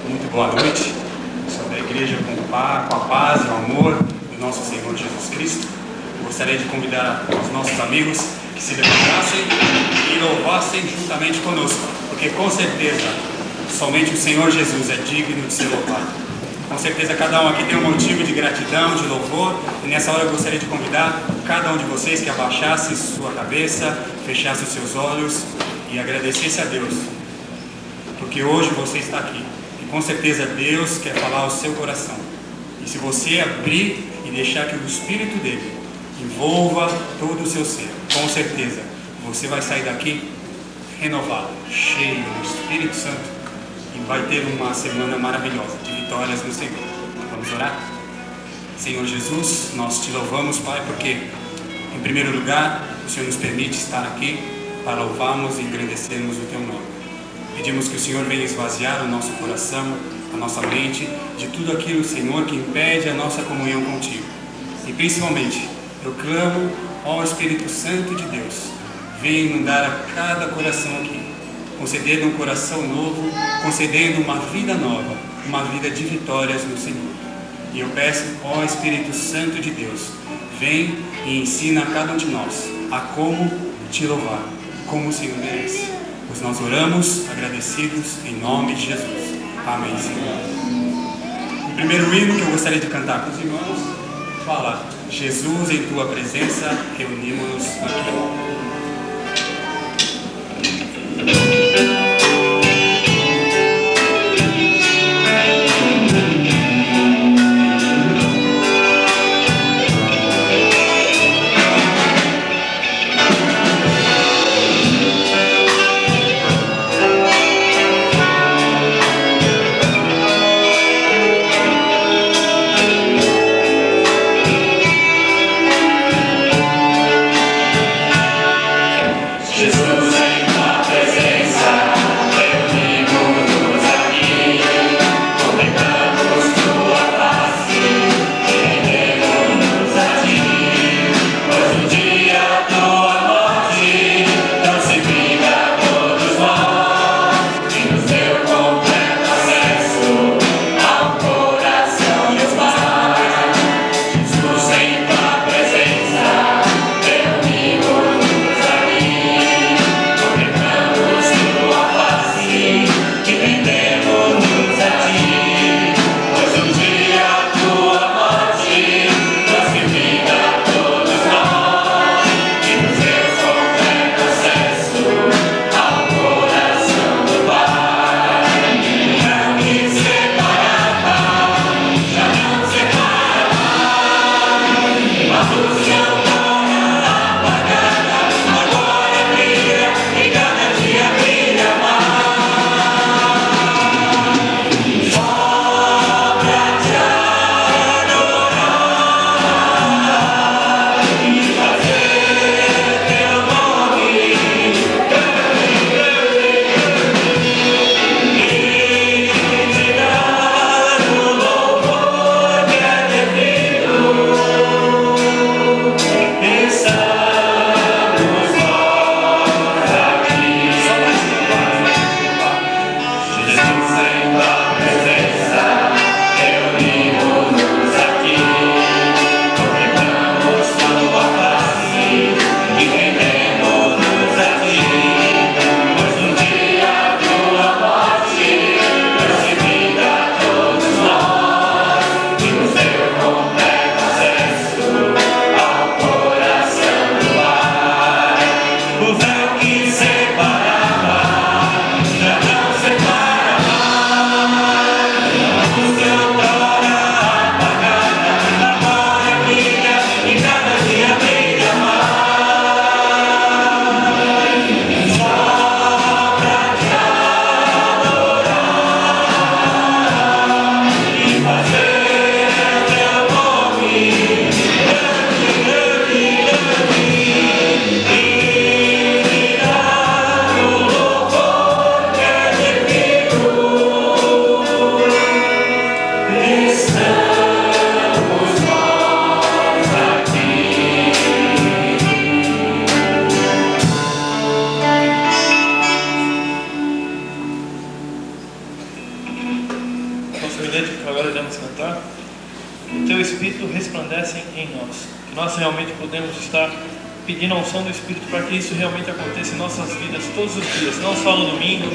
Muito boa noite. Sobre a igreja com a paz e o amor do nosso Senhor Jesus Cristo. Gostaria de convidar os nossos amigos que se levantassem e louvassem juntamente conosco, porque com certeza somente o Senhor Jesus é digno de ser louvado. Com certeza cada um aqui tem um motivo de gratidão, de louvor, e nessa hora eu gostaria de convidar cada um de vocês que abaixasse sua cabeça, fechasse os seus olhos e agradecesse a Deus, porque hoje você está aqui. E com certeza Deus quer falar ao seu coração. E se você abrir e deixar que o Espírito dele envolva todo o seu ser, com certeza você vai sair daqui renovado, cheio do Espírito Santo, e vai ter uma semana maravilhosa de vitórias no Senhor. Vamos orar? Senhor Jesus, nós te louvamos, Pai, porque em primeiro lugar o Senhor nos permite estar aqui para louvarmos e engrandecermos o teu nome. Pedimos que o Senhor venha esvaziar o nosso coração, a nossa mente, de tudo aquilo, Senhor, que impede a nossa comunhão contigo. E principalmente, eu clamo ao Espírito Santo de Deus, venha inundar a cada coração aqui, concedendo um coração novo, concedendo uma vida nova, uma vida de vitórias no Senhor. E eu peço, ó Espírito Santo de Deus, vem e ensina a cada um de nós a como te louvar, como o Senhor merece. Pois nós oramos agradecidos em nome de Jesus. Amém, Senhor. O primeiro hino que eu gostaria de cantar com os irmãos fala: Jesus, em tua presença reunimos-nos aqui. Jesus em tua presença semelhante que agora iremos cantar, o Teu Espírito resplandece em nós. Que nós realmente podemos estar pedindo a unção do Espírito para que isso realmente aconteça em nossas vidas todos os dias, não só no domingo,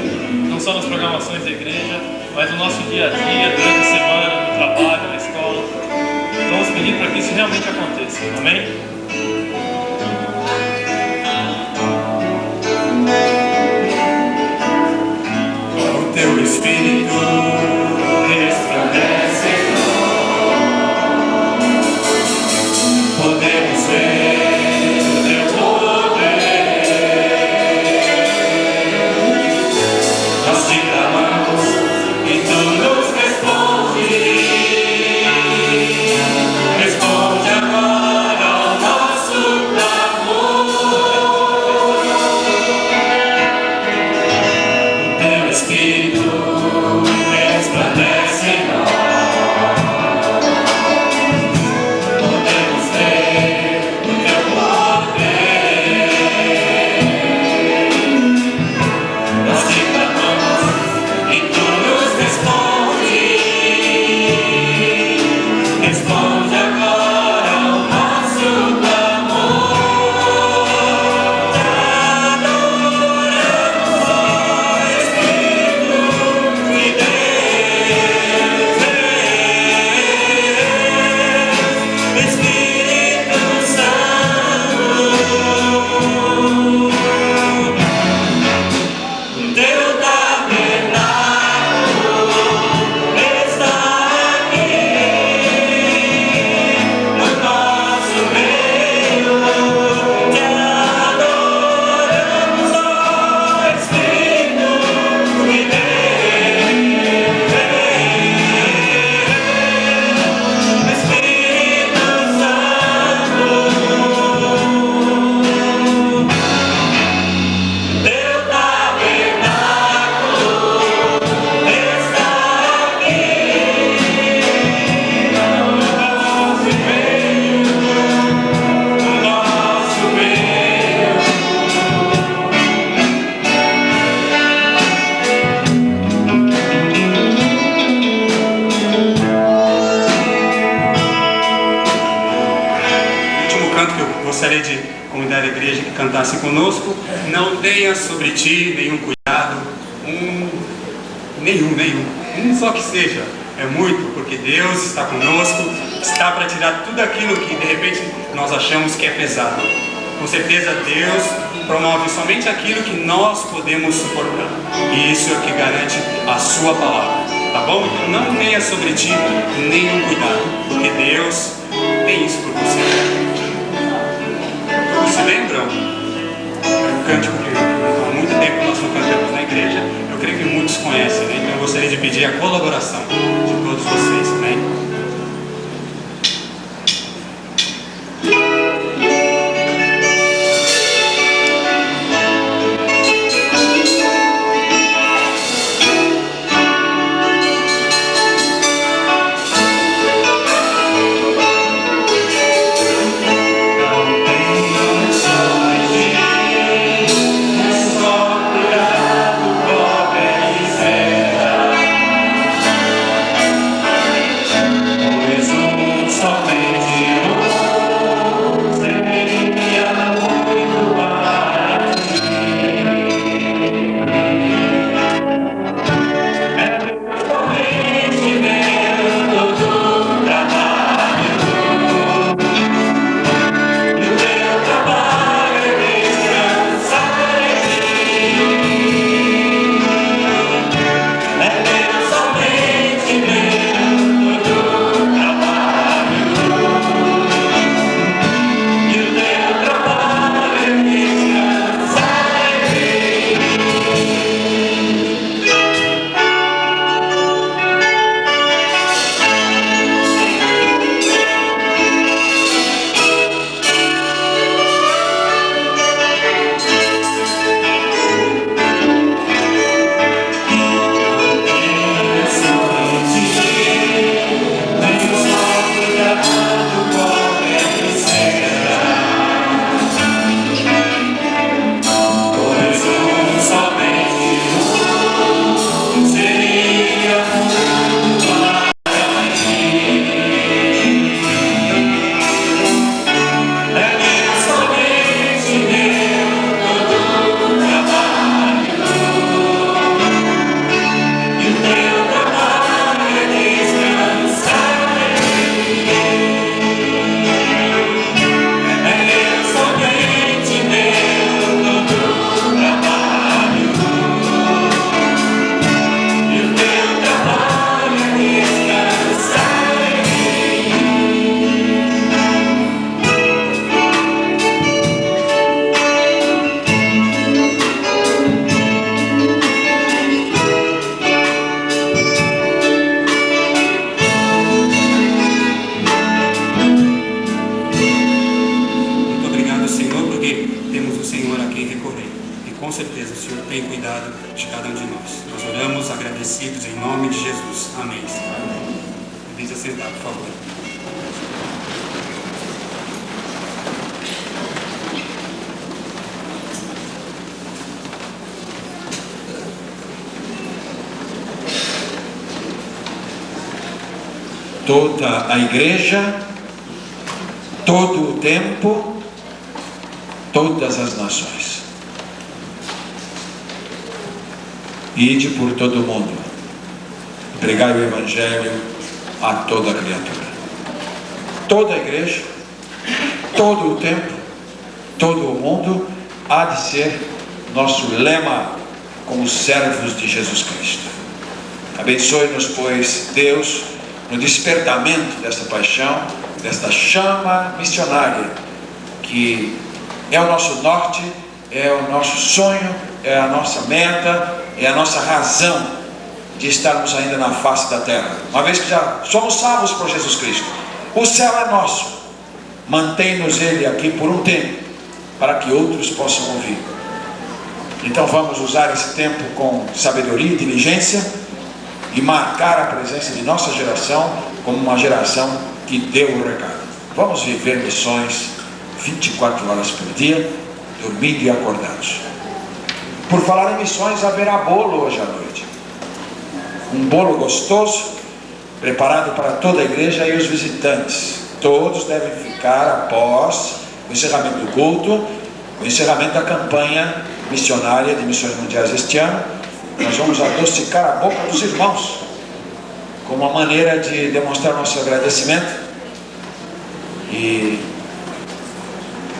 não só nas programações da igreja, mas no nosso dia a dia, durante a semana, no trabalho, na escola. Vamos pedir para que isso realmente aconteça. Amém? O Teu Espírito resplandece em nós, podemos ver o Teu poder. Nós te clamamos e Tu nos responde. Responde agora ao nosso clamor. O Teu Espírito resplandece em nós, podemos ver o Teu poder. Nós te clamamos e Tu nos responde. Responde agora ao nosso clamor. Te adoramos, ó Espírito de Deus, Espírito Santo. O Teu tabernáculo está aqui no nosso meio. Te adoramos, ó Espírito de Deus, Espírito Santo. Teu tabernáculo está aqui no nosso meio, no nosso meio. O último canto que eu gostaria de convidar a igreja que cantasse conosco: não tenha sobre ti nenhum cuidado, nenhum só que seja, é muito, porque Deus está conosco, está para tirar tudo aquilo que de repente nós achamos que é pesado. Com certeza Deus promove somente aquilo que nós podemos suportar, e isso é o que garante a sua palavra, tá bom? Então não tenha sobre ti nenhum cuidado, porque Deus tem isso por você. Todos se lembram? É um cântico que há muito tempo nós não cantamos na igreja. Eu creio que muitos conhecem, né? Então eu gostaria de pedir a colaboração de todos vocês, né? Só cuidado, pobre e será. tenha cuidado de cada um de nós. Nós oramos agradecidos em nome de Jesus. Amém. Podem se sentar, por favor. Toda a igreja, todo o tempo, todas as nações. Ide por todo o mundo, pregai o Evangelho a toda a criatura. Toda a igreja, todo o tempo, todo o mundo há de ser nosso lema como servos de Jesus Cristo. Abençoe-nos, pois, Deus, no despertamento desta paixão, desta chama missionária, que é o nosso norte, é o nosso sonho, é a nossa meta, é a nossa razão de estarmos ainda na face da terra. Uma vez que já somos salvos por Jesus Cristo, o céu é nosso. Mantém-nos Ele aqui por um tempo, para que outros possam ouvir. Então vamos usar esse tempo com sabedoria e diligência, e marcar a presença de nossa geração como uma geração que deu o recado. Vamos viver missões 24 horas por dia, dormindo e acordados. Por falar em missões, haverá bolo hoje à noite. Um bolo gostoso, preparado para toda a igreja e os visitantes. Todos devem ficar após o encerramento do culto, o encerramento da campanha missionária de missões mundiais este ano. Nós vamos adocicar a boca dos irmãos, como uma maneira de demonstrar nosso agradecimento e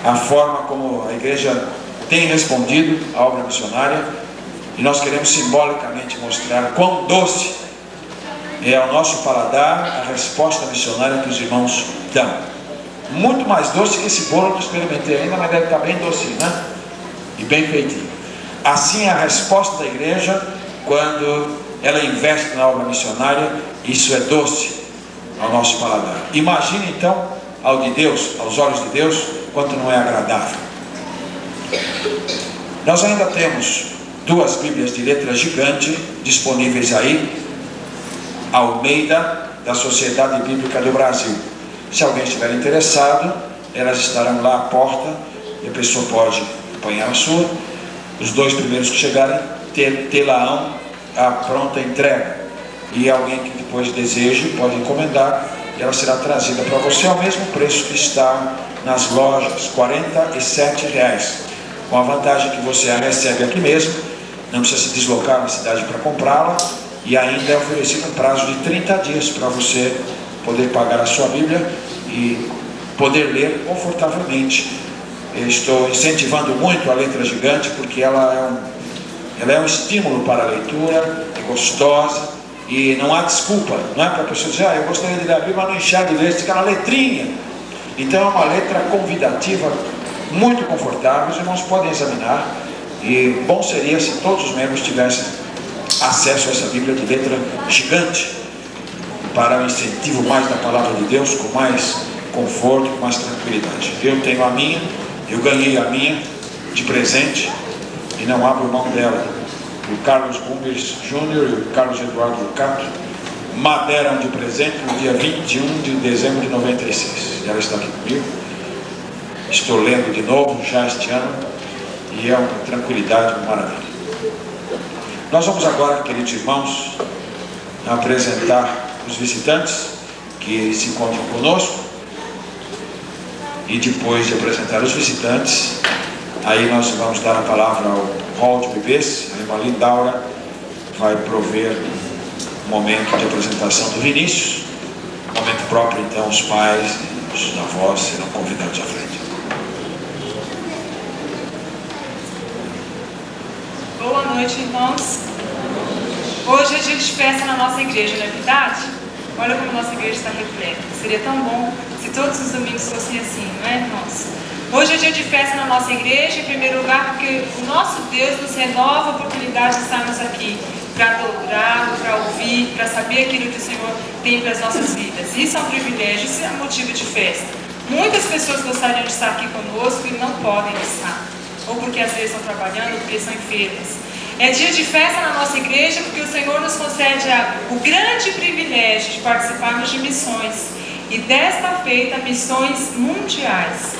a forma como a igreja tem respondido à obra missionária. E nós queremos simbolicamente mostrar quão doce é ao nosso paladar a resposta missionária que os irmãos dão. Muito mais doce que esse bolo que eu experimentei ainda, mas deve estar bem docinho, né? E bem feitinho. Assim é a resposta da igreja quando ela investe na obra missionária. Isso é doce ao nosso paladar. Imagine então ao de Deus, aos olhos de Deus, quanto não é agradável. Nós ainda temos 2 Bíblias de letra gigante disponíveis aí, Almeida, da Sociedade Bíblica do Brasil. Se alguém estiver interessado, elas estarão lá à porta e a pessoa pode apanhar a sua. Os 2 primeiros que chegarem tê-la-ão a pronta entrega, e alguém que depois deseje pode encomendar e ela será trazida para você ao mesmo preço que está nas lojas, R$ 47, com a vantagem que você a recebe aqui mesmo, não precisa se deslocar na cidade para comprá-la, e ainda é oferecido um prazo de 30 dias para você poder pagar a sua Bíblia e poder ler confortavelmente. Eu estou incentivando muito a letra gigante, porque ela é um estímulo para a leitura, é gostosa, e não há desculpa, não é para a pessoa dizer, eu gostaria de ler a Bíblia, mas não enxergo de ler, fica na letrinha. Então é uma letra convidativa, muito confortável, os irmãos podem examinar, e bom seria se todos os membros tivessem acesso a essa Bíblia de letra gigante, para o incentivo mais da palavra de Deus, com mais conforto, com mais tranquilidade. Eu tenho a minha, eu ganhei a minha de presente e não abro mão dela. O Carlos Bumbers Júnior e o Carlos Eduardo Lucato me deram de presente no dia 21 de dezembro de 96. Ela está aqui comigo. Estou lendo de novo já este ano e é uma tranquilidade, uma maravilha. Nós vamos agora, queridos irmãos, apresentar os visitantes que se encontram conosco. E depois de apresentar os visitantes, aí nós vamos dar a palavra ao hall de bebês. A irmã Lindaura vai prover um momento de apresentação do Vinícius. Momento próprio, então, os pais e os avós serão convidados à frente. Boa noite, irmãos. Hoje é dia de festa na nossa igreja, não é verdade? Olha como a nossa igreja está repleta. Seria tão bom se todos os domingos fossem assim, não é, irmãos? Hoje é dia de festa na nossa igreja, em primeiro lugar, porque o nosso Deus nos renova a oportunidade de estarmos aqui para adorá-lo, para ouvir, para saber aquilo que o Senhor tem para as nossas vidas. Isso é um privilégio, isso é um motivo de festa. Muitas pessoas gostariam de estar aqui conosco e não podem estar, ou porque às vezes estão trabalhando, ou porque são enfermas. É dia de festa na nossa igreja porque o Senhor nos concede o grande privilégio de participarmos de missões. E desta feita, missões mundiais.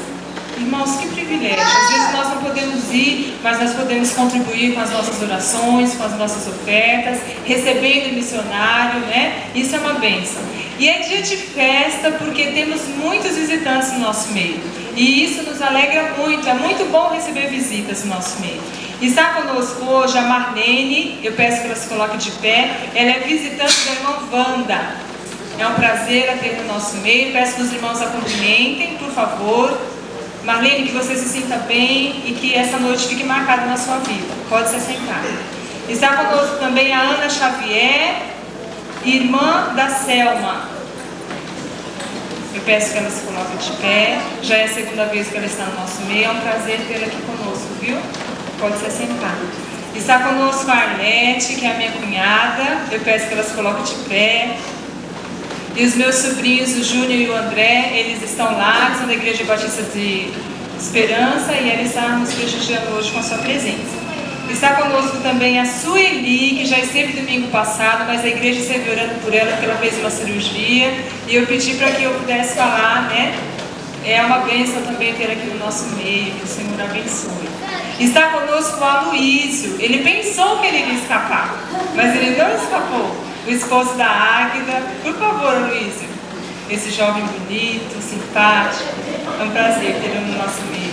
Irmãos, que privilégio. Às vezes nós não podemos ir, mas nós podemos contribuir com as nossas orações, com as nossas ofertas, recebendo missionário, né? Isso é uma bênção. E é dia de festa porque temos muitos visitantes no nosso meio. E isso nos alegra muito. É muito bom receber visitas no nosso meio. Está conosco hoje a Marlene. Eu peço que ela se coloque de pé. Ela é visitante da irmã Wanda. É um prazer a ter no nosso meio. Peço que os irmãos a cumprimentem, por favor. Marlene, que você se sinta bem e que essa noite fique marcada na sua vida. Pode se assentar. Está conosco também a Ana Xavier, irmã da Selma. Eu peço que ela se coloque de pé. Já é a segunda vez que ela está no nosso meio. É um prazer tê-la aqui conosco, viu? Pode se assentar. Está conosco a Arlete, que é a minha cunhada. Eu peço que ela se coloque de pé. E os meus sobrinhos, o Júnior e o André, eles estão lá, são da Igreja Batista de Esperança, e ela está nos prestigiando hoje com a sua presença. Está conosco também a Sueli, que já esteve domingo passado, mas a igreja esteve orando por ela, porque ela fez uma cirurgia, e eu pedi para que eu pudesse falar, né? É uma bênção também ter aqui no nosso meio, que o Senhor abençoe. Está conosco o Aloísio. Ele pensou que ele iria escapar, mas ele não escapou. O esposo da Águida. Por favor, Aloísio. Esse jovem bonito, simpático. É um prazer tê-lo no nosso meio.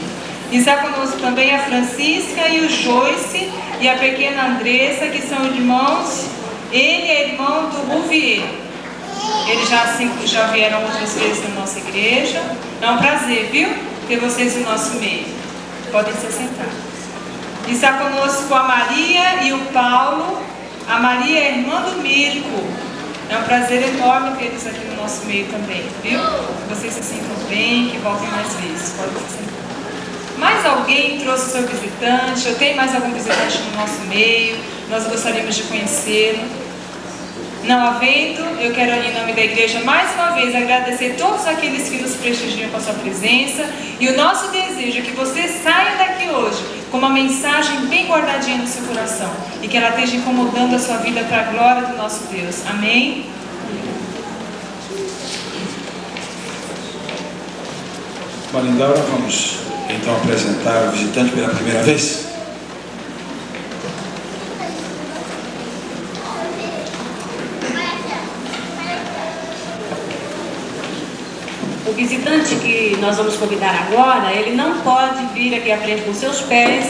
Está conosco também a Francisca e o Joyce e a pequena Andressa, que são irmãos. Ele é irmão do Rouvier. Eles já vieram outras vezes na nossa igreja. É um prazer, viu? Ter vocês no nosso meio. Podem se sentar. Está conosco a Maria e o Paulo. A Maria é irmã do Mirko. É um prazer enorme ter eles aqui no nosso meio também, viu? Que vocês se sintam bem, que voltem mais vezes. Podem se sentar. Mais alguém trouxe o seu visitante? Ou tem mais algum visitante no nosso meio? Nós gostaríamos de conhecê-lo. Não havendo, eu quero, em nome da igreja, mais uma vez agradecer todos aqueles que nos prestigiam com a sua presença. E o nosso desejo é que você saia daqui hoje com uma mensagem bem guardadinha no seu coração. E que ela esteja incomodando a sua vida para a glória do nosso Deus. Amém? Marindaura, vamos então apresentar o visitante pela primeira vez. O visitante que nós vamos convidar agora, ele não pode vir aqui à frente com seus pés,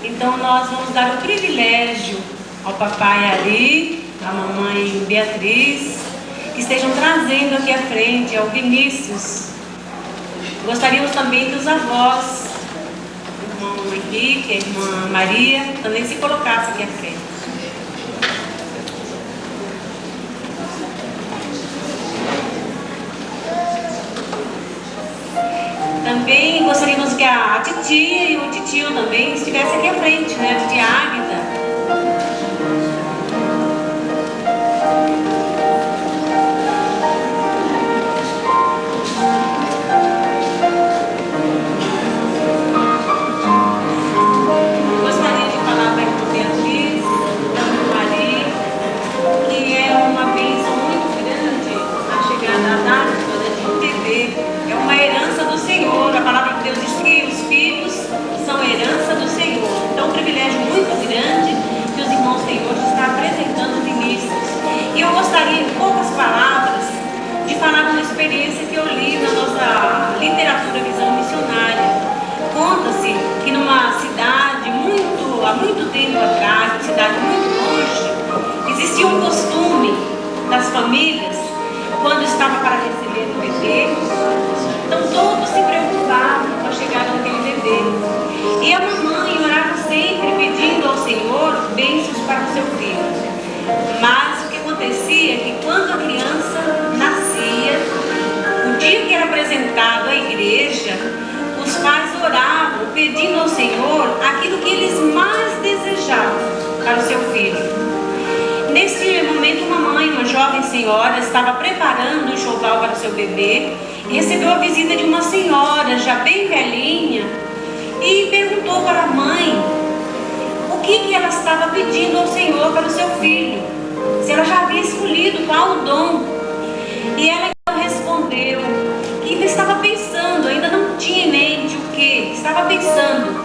então nós vamos dar o privilégio ao papai Ari, à mamãe Beatriz, que estejam trazendo aqui à frente, ao Vinícius. Gostaríamos também dos avós, o irmão Henrique, a irmã Maria, também se colocassem aqui à frente. Também gostaríamos que a titia e o titio também estivessem aqui à frente, né? A titia Águida. Gostaria de falar para a irmã Beatriz, da irmã Maria, que é uma bênção muito grande a chegada da dádiva de TV. É uma herança do Senhor. A palavra de Deus diz que os filhos são herança do Senhor. Então, um privilégio muito grande que os irmãos têm hoje está apresentando Vinícius. E eu gostaria, em poucas palavras, de falar uma experiência que eu li na nossa literatura Visão Missionária. Conta-se que numa cidade há muito tempo atrás, uma cidade muito longe, existia um costume das famílias, quando estava para receber o bebê, então todos se preocupavam com a chegada daquele bebê. E a mamãe orava sempre pedindo ao Senhor bênçãos para o seu filho. Mas o que acontecia é que quando a criança nascia, o dia que era apresentado à igreja, os pais oravam pedindo ao Senhor aquilo que eles mais desejavam para o seu filho. Nesse momento, uma mãe, uma jovem senhora, estava preparando o enxoval para o seu bebê e recebeu a visita de uma senhora já bem velhinha e perguntou para a mãe o que ela estava pedindo ao Senhor para o seu filho, se ela já havia escolhido qual o dom. E ela então respondeu que ainda estava pensando, ainda não tinha em mente o que, estava pensando.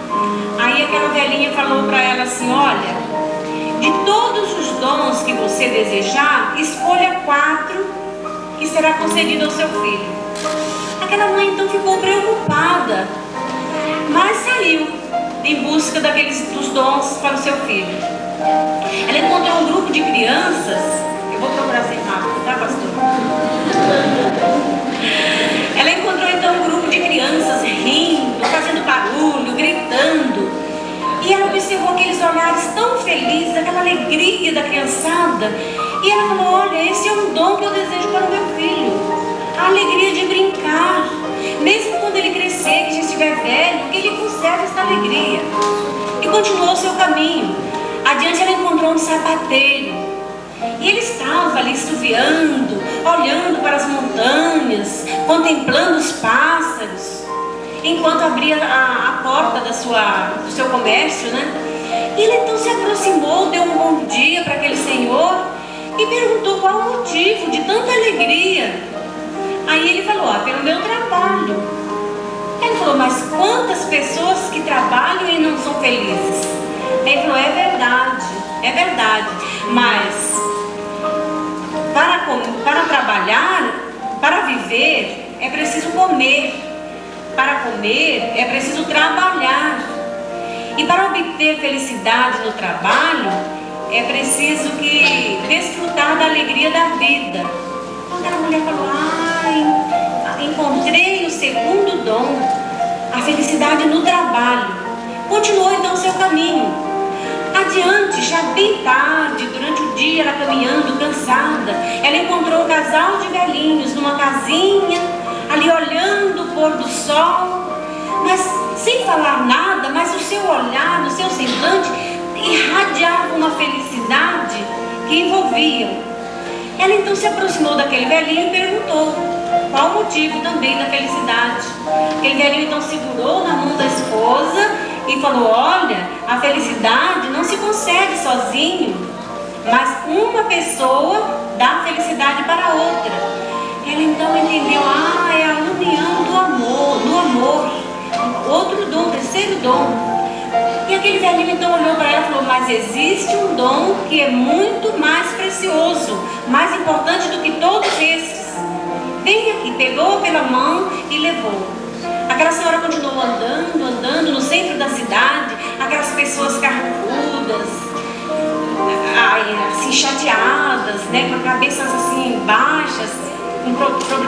Aí aquela velhinha falou para ela assim: olha, de todos os dons que você desejar, escolha 4 que será concedido ao seu filho. Aquela mãe então ficou preocupada, mas saiu em busca dos dons para o seu filho. Ela encontrou um grupo de crianças. Eu vou procurar ser rápido, tá, pastor? Ela encontrou então um grupo de crianças rindo, fazendo barulho, gritando. E ela observou aqueles olhares tão felizes, aquela alegria da criançada. E ela falou: olha, esse é um dom que eu desejo para o meu filho. A alegria de brincar. Mesmo quando ele crescer, que já estiver velho, que ele conserve essa alegria. E continuou o seu caminho. Adiante ela encontrou um sapateiro. E ele estava ali assoviando, olhando para as montanhas, contemplando os pássaros, enquanto abria a porta do seu comércio, né? E ele então se aproximou, deu um bom dia para aquele senhor e perguntou qual o motivo de tanta alegria. Aí ele falou: pelo meu trabalho. Ele falou: mas quantas pessoas que trabalham e não são felizes? Ele falou: é verdade, mas para trabalhar, para viver, é preciso comer. Para comer, é preciso trabalhar. E para obter felicidade no trabalho, é preciso desfrutar da alegria da vida. Então aquela mulher falou: encontrei o segundo dom, a felicidade no trabalho. Continuou então seu caminho. Adiante, já bem tarde, durante o dia, ela caminhando, cansada, ela encontrou um casal de velhinhos numa casinha, ali olhando o pôr do sol, mas sem falar nada, mas o seu olhar, o seu semblante irradiava uma felicidade que envolvia. Ela então se aproximou daquele velhinho e perguntou qual o motivo também da felicidade. Aquele velhinho então segurou na mão da esposa e falou: olha, a felicidade não se consegue sozinho, mas uma pessoa dá felicidade para outra. Ela então entendeu: é a união do amor, outro dom, terceiro dom. E aquele velhinho então olhou para ela e falou: mas existe um dom que é muito mais precioso, mais importante do que todos esses. Vem aqui. Pegou pela mão e levou. Aquela senhora continuou andando no centro da cidade, aquelas pessoas carrancudas, assim chateadas, né, com cabeças assim baixas,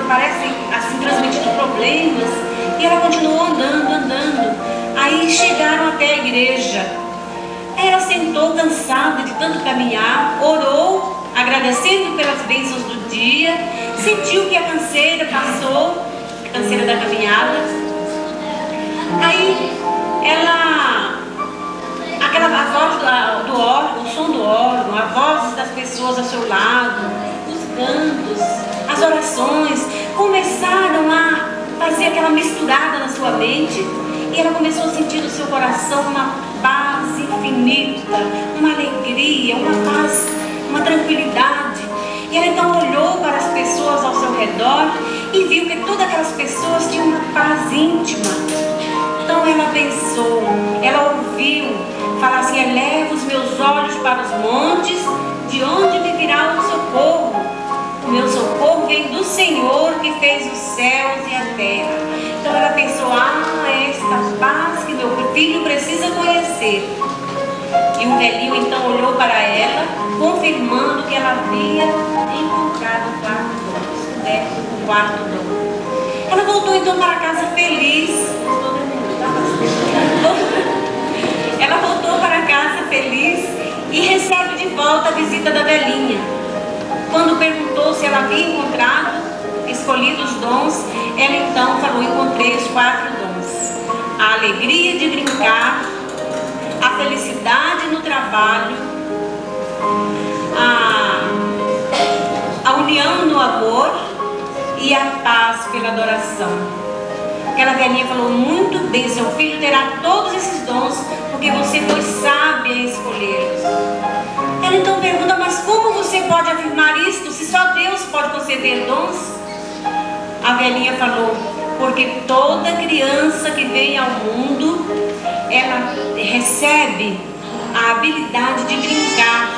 parecem assim transmitindo problemas. E ela continuou andando. Aí chegaram até a igreja. Ela sentou cansada de tanto caminhar, orou, agradecendo pelas bênçãos do dia, sentiu que a canseira passou, a canseira da caminhada. Aí a voz do órgão, o som do órgão, a voz das pessoas ao seu lado, os cantos, as orações começaram a fazer aquela misturada na sua mente. E ela começou a sentir no seu coração uma paz infinita, uma alegria, uma paz, uma tranquilidade. E ela então olhou para as pessoas ao seu redor e viu que todas aquelas pessoas tinham uma paz íntima. Então ela pensou, ela ouviu falar assim: eleva os meus olhos para os montes, de onde me virá o socorro? O meu socorro vem do Senhor que fez os céus e a terra. Então ela pensou: é esta paz que meu filho precisa conhecer. E o velhinho então olhou para ela, confirmando que ela havia encontrado o quarto dom. Ela voltou então para casa feliz. Ela voltou para casa feliz e recebe de volta a visita da velhinha. Quando perguntou se ela havia escolhido os dons, ela então falou: encontrei os 4 dons. A alegria de brincar, a felicidade no trabalho, a união no amor e a paz pela adoração. Aquela velhinha falou: muito bem, seu filho terá todos esses dons, porque você foi sábia em escolhê-los. Ela então pergunta: mas como você pode afirmar isto, se só Deus pode conceder dons? A velhinha falou: porque toda criança que vem ao mundo, ela recebe a habilidade de brincar,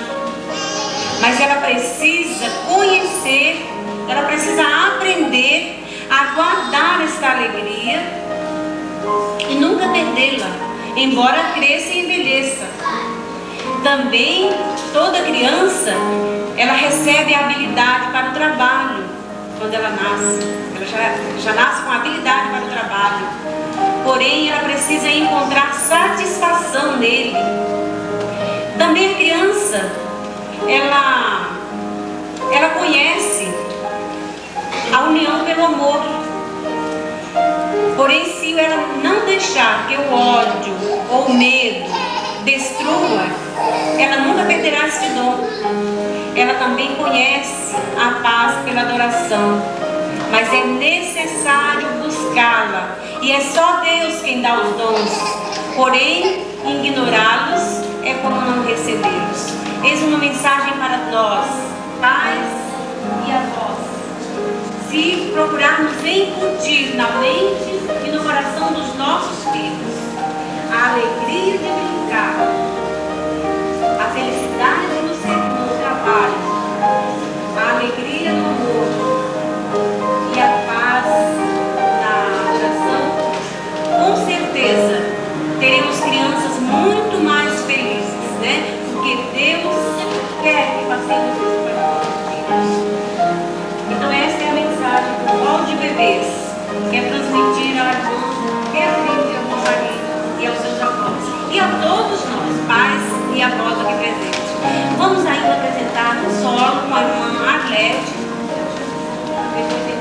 mas ela precisa conhecer, ela precisa aprender a guardar esta alegria e nunca perdê-la, embora cresça e envelheça. Também toda criança, ela recebe a habilidade para o trabalho quando ela nasce. Ela já nasce com a habilidade para o trabalho, porém ela precisa encontrar satisfação nele. Também a criança, ela conhece a união pelo amor. Porém, se ela não deixar que o ódio ou o medo destrua, ela nunca perderá esse dom. Ela também conhece a paz pela adoração, mas é necessário buscá-la, e é só Deus quem dá os dons. Porém, ignorá-los é como não recebê-los. Eis uma mensagem para nós, pais e avós. Se procurarmos incutir na mente e no coração dos nossos filhos a alegria de brincar, a felicidade no trabalho, a alegria no amor e a paz na oração, com certeza teremos crianças muito mais felizes, né? Porque Deus quer que passemos isso para os nossos filhos. Então essa é a mensagem do Hall de Bebês, que é transmitir à irmã Beatriz e ao Rosarinho e aos seus avós, e a todos nós, pais e avós aqui presentes. Vamos ainda apresentar no solo com a irmã Arlete. Depois então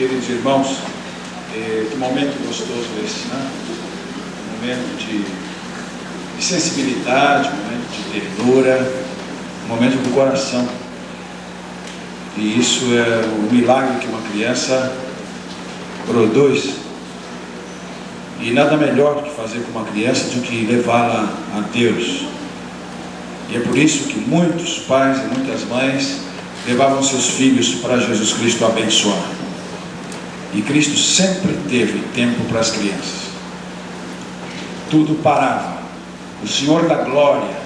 queridos irmãos, que momento gostoso esse, né? Um momento de sensibilidade, um momento de ternura, um momento do coração. E isso é o milagre que uma criança produz. E nada melhor do que fazer com uma criança do que levá-la a Deus. E é por isso que muitos pais e muitas mães levavam seus filhos para Jesus Cristo abençoar. E Cristo sempre teve tempo para as crianças. Tudo parava. O Senhor da glória,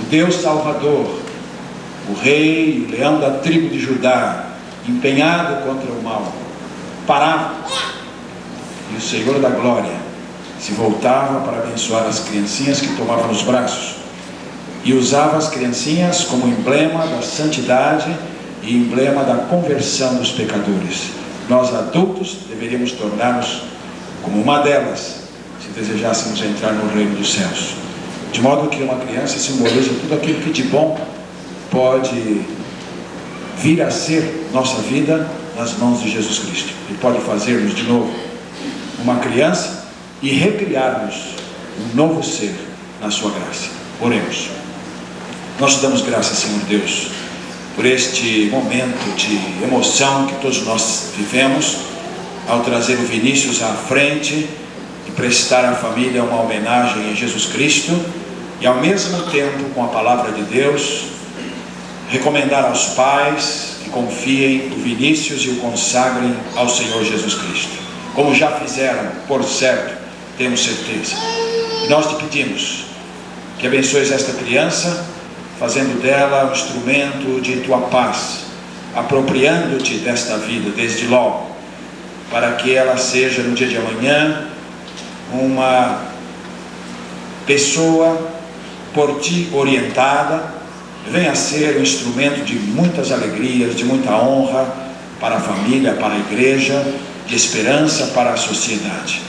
o Deus Salvador, o rei, o leão da tribo de Judá, empenhado contra o mal, parava. E o Senhor da glória se voltava para abençoar as criancinhas que tomava nos braços. E usava as criancinhas como emblema da santidade e emblema da conversão dos pecadores. Nós adultos deveríamos tornar-nos como uma delas, se desejássemos entrar no reino dos céus. De modo que uma criança simboliza tudo aquilo que de bom pode vir a ser nossa vida nas mãos de Jesus Cristo. Ele pode fazer-nos de novo uma criança e recriar-nos um novo ser na sua graça. Oremos. Nós te damos graças, Senhor Deus, por este momento de emoção que todos nós vivemos ao trazer o Vinícius à frente e prestar à família uma homenagem em Jesus Cristo e ao mesmo tempo, com a palavra de Deus, recomendar aos pais que confiem o Vinícius e o consagrem ao Senhor Jesus Cristo, como já fizeram, por certo, temos certeza. E nós te pedimos que abençoes esta criança, fazendo dela um instrumento de tua paz, apropriando-te desta vida desde logo, para que ela seja no dia de amanhã uma pessoa por ti orientada, venha a ser um instrumento de muitas alegrias, de muita honra para a família, para a igreja, de esperança para a sociedade.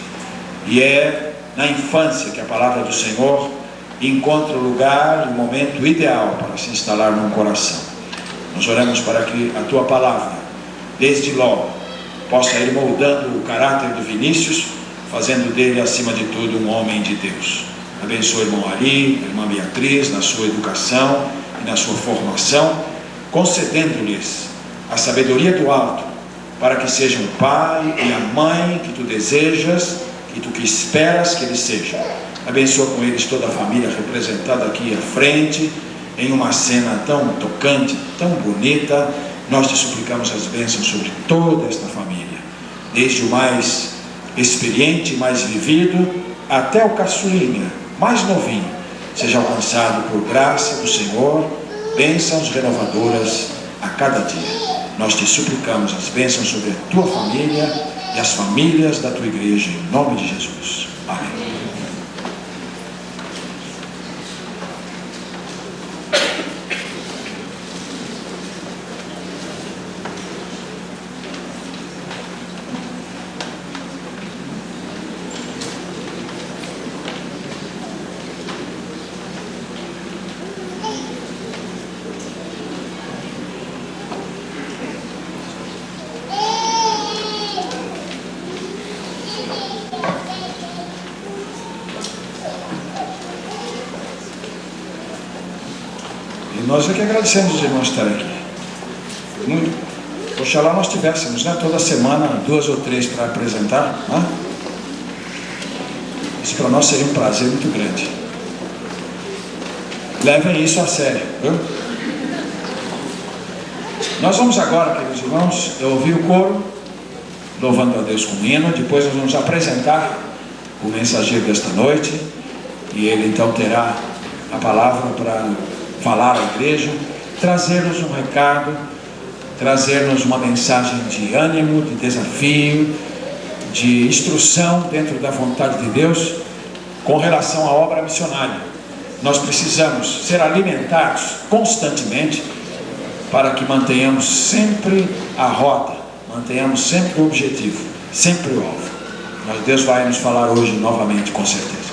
E é na infância que a palavra do Senhor encontra o lugar e o momento ideal para se instalar no coração. Nós oramos para que a tua palavra, desde logo, possa ir moldando o caráter do Vinícius, fazendo dele, acima de tudo, um homem de Deus. Abençoa o irmão Ali, a irmã Beatriz, na sua educação e na sua formação, concedendo-lhes a sabedoria do alto, para que sejam o pai e a mãe que tu desejas e tu que esperas que eles sejam. Abençoa com eles toda a família representada aqui à frente, em uma cena tão tocante, tão bonita. Nós te suplicamos as bênçãos sobre toda esta família, desde o mais experiente, mais vivido, até o caçulinha, mais novinho, seja alcançado por graça do Senhor, bênçãos renovadoras a cada dia. Nós te suplicamos as bênçãos sobre a tua família e as famílias da tua igreja, em nome de Jesus. Amém. Nós é que agradecemos os irmãos estarem aqui. Oxalá nós tivéssemos, né, toda semana 2 ou 3 para apresentar, né? Isso para nós seria um prazer muito grande. Levem isso a sério, viu? Nós vamos agora, queridos irmãos, ouvir o coro, louvando a Deus com o hino. Depois nós vamos apresentar o mensageiro desta noite, e ele então terá a palavra para falar à igreja, trazer-nos um recado, trazer-nos uma mensagem de ânimo, de desafio, de instrução dentro da vontade de Deus com relação à obra missionária. Nós precisamos ser alimentados constantemente para que mantenhamos sempre a rota, mantenhamos sempre o objetivo, sempre o alvo. Mas Deus vai nos falar hoje novamente, com certeza.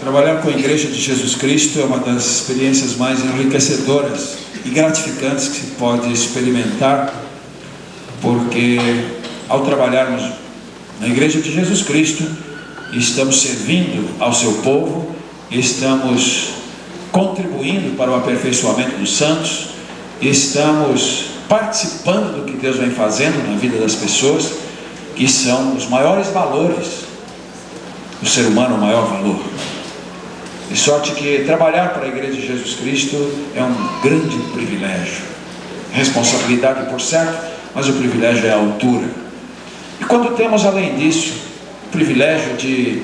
Trabalhar com a Igreja de Jesus Cristo é uma das experiências mais enriquecedoras e gratificantes que se pode experimentar, porque ao trabalharmos na Igreja de Jesus Cristo, estamos servindo ao seu povo, estamos contribuindo para o aperfeiçoamento dos santos, estamos participando do que Deus vem fazendo na vida das pessoas, que são os maiores valores do ser humano, o maior valor. De sorte que trabalhar para a Igreja de Jesus Cristo é um grande privilégio. Responsabilidade, por certo, mas o privilégio é a altura. E quando temos, além disso, o privilégio de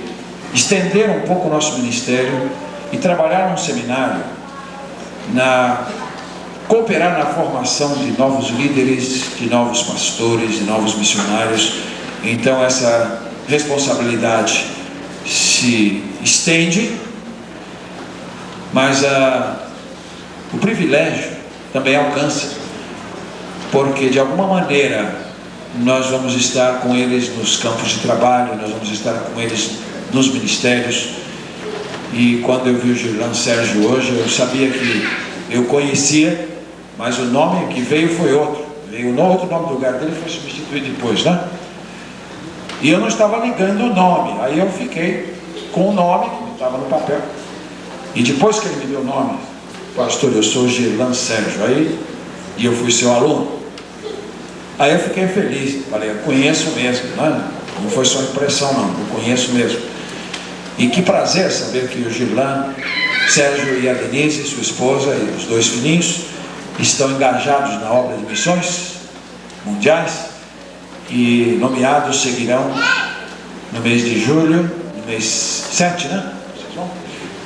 estender um pouco o nosso ministério e trabalhar num seminário, cooperar na formação de novos líderes, de novos pastores, de novos missionários, então essa responsabilidade se estende, mas o privilégio também alcança, porque de alguma maneira nós vamos estar com eles nos campos de trabalho, nós vamos estar com eles nos ministérios. E quando eu vi o Gillan Sérgio hoje, eu sabia que eu conhecia, mas o nome que veio foi outro. Veio no outro nome do lugar dele, foi substituído depois, né? E eu não estava ligando o nome, aí eu fiquei com o nome que estava no papel. E depois que ele me deu o nome, pastor, eu sou Gillan Sérgio, e eu fui seu aluno. Aí eu fiquei feliz, falei, eu conheço mesmo, né? Não foi só impressão não, eu conheço mesmo. E que prazer saber que o Gillan Sérgio e a Denise, sua esposa, e os dois filhinhos, estão engajados na obra de missões mundiais, e nomeados seguirão no mês de julho, no mês 7, né?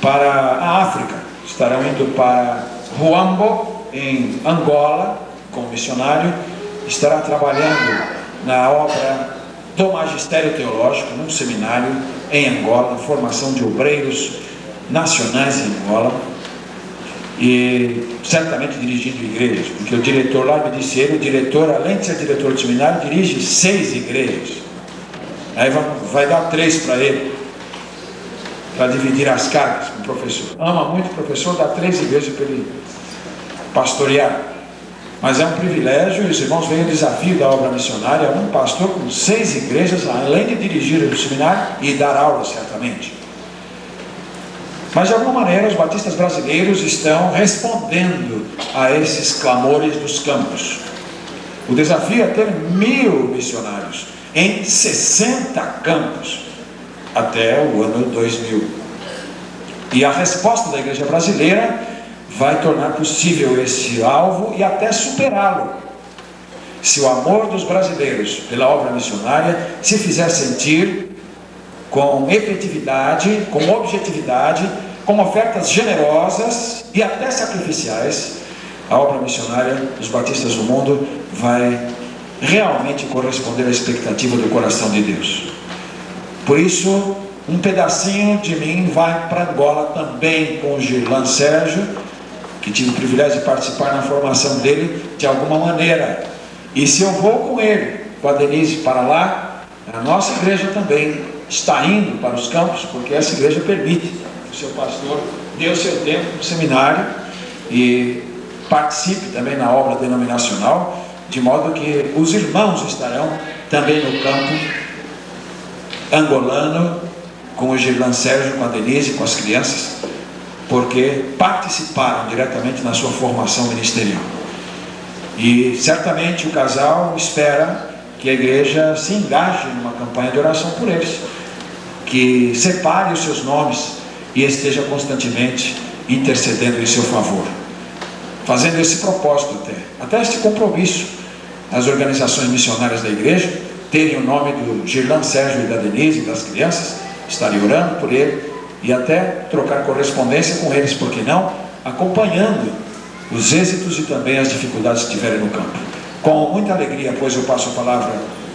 Para a África. Estarão indo para Huambo, em Angola, como missionário. Estará trabalhando na obra do Magistério Teológico, num seminário em Angola, formação de obreiros nacionais em Angola, e certamente dirigindo igrejas, porque o diretor lá me disse, o diretor, além de ser diretor de seminário, dirige 6 igrejas. Aí vai dar 3 para ele, para dividir as cargas com o professor. Ama muito o professor, dá 3 igrejas para ele pastorear. Mas é um privilégio, e os irmãos veem o desafio da obra missionária, um pastor com 6 igrejas, além de dirigir o seminário e dar aula, certamente. Mas de alguma maneira os batistas brasileiros estão respondendo a esses clamores dos campos. O desafio é ter 1000 missionários em 60 campos até o ano 2000. E a resposta da igreja brasileira vai tornar possível esse alvo e até superá-lo, se o amor dos brasileiros pela obra missionária se fizer sentir com efetividade, com objetividade, com ofertas generosas e até sacrificiais. A obra missionária dos batistas no mundo vai realmente corresponder à expectativa do coração de Deus. Por isso, um pedacinho de mim vai para Angola também com o Gillan Sérgio, que tive o privilégio de participar na formação dele de alguma maneira. E se eu vou com ele, com a Denise, para lá, a nossa igreja também está indo para os campos, porque essa igreja permite que o seu pastor dê o seu tempo no seminário e participe também na obra denominacional, de modo que os irmãos estarão também no campo angolano, com o Gillan Sérgio, com a Denise, com as crianças, porque participaram diretamente na sua formação ministerial. E certamente o casal espera que a igreja se engaje numa campanha de oração por eles, que separe os seus nomes e esteja constantemente intercedendo em seu favor, fazendo esse propósito até esse compromisso, as organizações missionárias da igreja terem o nome do Gillan Sérgio e da Denise e das crianças, estarem orando por ele e até trocar correspondência com eles, por que não, acompanhando os êxitos e também as dificuldades que tiverem no campo. Com muita alegria, pois eu passo a palavra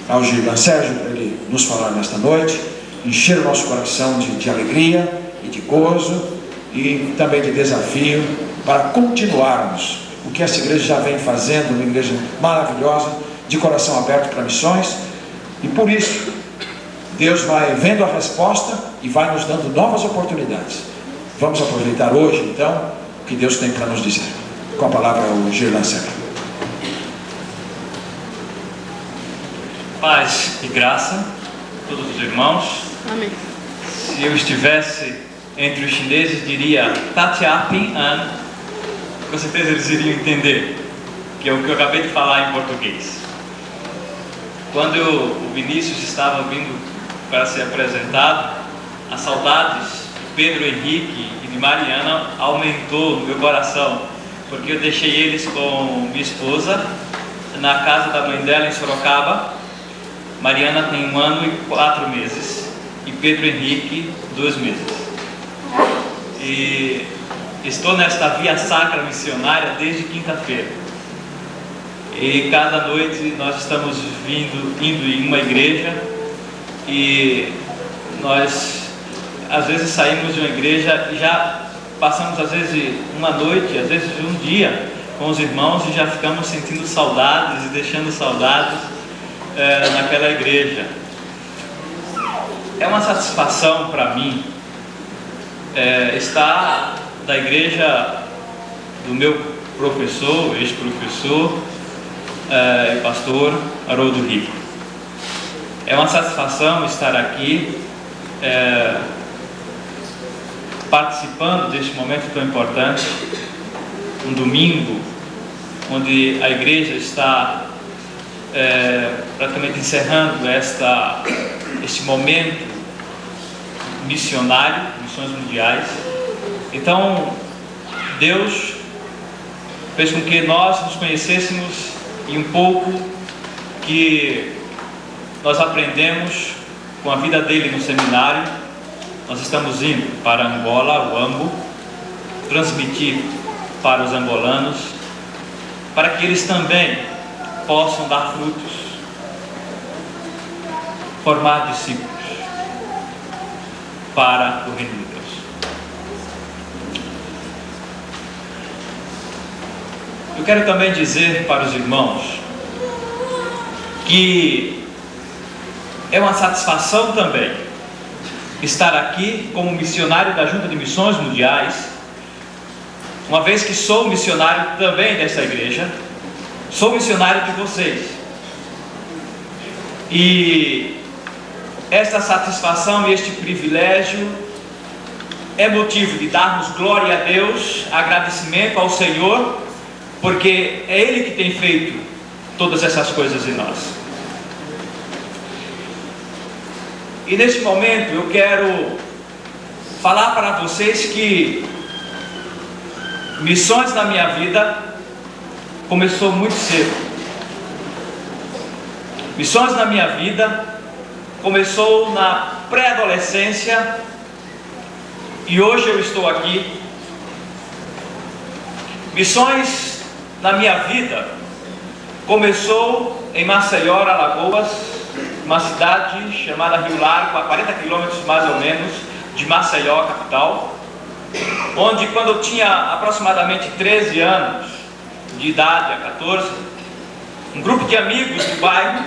ao Gillan Sérgio para ele nos falar nesta noite, encher o nosso coração de alegria e de gozo e também de desafio para continuarmos o que essa igreja já vem fazendo, uma igreja maravilhosa, de coração aberto para missões. E por isso, Deus vai vendo a resposta e vai nos dando novas oportunidades. Vamos aproveitar hoje, então, o que Deus tem para nos dizer. Com a palavra, o Gerlan Seca. Paz e graça a todos os irmãos. Amém. Se eu estivesse entre os chineses, diria Tatia Ping An. Com certeza eles iriam entender, que é o que eu acabei de falar em português. Quando o Vinícius estava vindo para ser apresentado, as saudades de Pedro Henrique e de Mariana aumentou no meu coração, porque eu deixei eles com minha esposa na casa da mãe dela em Sorocaba. Mariana tem 1 ano e 4 meses e Pedro Henrique 2 meses. E estou nesta via sacra missionária desde quinta-feira. E cada noite nós estamos indo em uma igreja, e nós às vezes saímos de uma igreja e já passamos às vezes uma noite, às vezes um dia com os irmãos, e já ficamos sentindo saudades e deixando saudades naquela igreja. É uma satisfação para mim estar da igreja do meu professor, ex-professor e pastor Haroldo Rico. É uma satisfação estar aqui participando deste momento tão importante, um domingo onde a igreja está praticamente encerrando este momento missionário, missões mundiais. Então Deus fez com que nós nos conhecêssemos, e um pouco que nós aprendemos com a vida dele no seminário. Nós estamos indo para Angola, Uambo, transmitir para os angolanos, para que eles também possam dar frutos, formar discípulos para o reino de Deus. Eu quero também dizer para os irmãos que é uma satisfação também estar aqui como missionário da Junta de Missões Mundiais, uma vez que sou missionário também dessa igreja, sou missionário de vocês. E esta satisfação e este privilégio é motivo de darmos glória a Deus, agradecimento ao Senhor, porque é Ele que tem feito todas essas coisas em nós. E neste momento eu quero falar para vocês que missões na minha vida começou muito cedo. Missões na minha vida começou na pré-adolescência, e hoje eu estou aqui. Missões na minha vida começou em Maceió, Alagoas, uma cidade chamada Rio Largo, a 40 quilômetros mais ou menos de Maceió, capital, onde, quando eu tinha aproximadamente 13 anos de idade, a 14, um grupo de amigos do bairro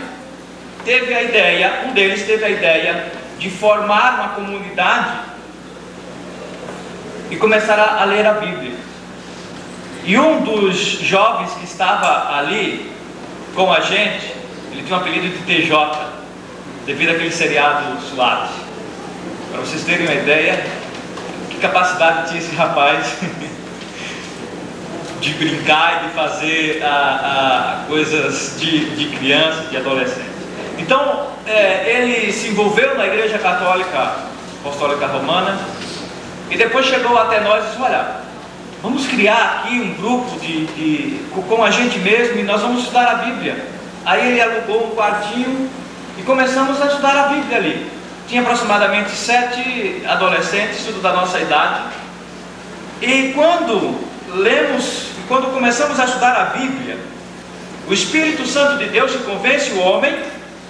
teve a ideia, um deles teve a ideia de formar uma comunidade e começar a ler a Bíblia. E um dos jovens que estava ali com a gente, ele tinha um apelido de TJ, devido àquele seriado SWAT. Para vocês terem uma ideia, que capacidade tinha esse rapaz de brincar e de fazer coisas de criança, de adolescente. Então, ele se envolveu na Igreja Católica Apostólica Romana, e depois chegou até nós e disse: olha, vamos criar aqui um grupo com a gente mesmo, e nós vamos estudar a Bíblia. Aí ele alugou um quartinho e começamos a estudar a Bíblia ali. Tinha aproximadamente 7 adolescentes, tudo da nossa idade. E quando começamos a estudar a Bíblia, o Espírito Santo de Deus que convence o homem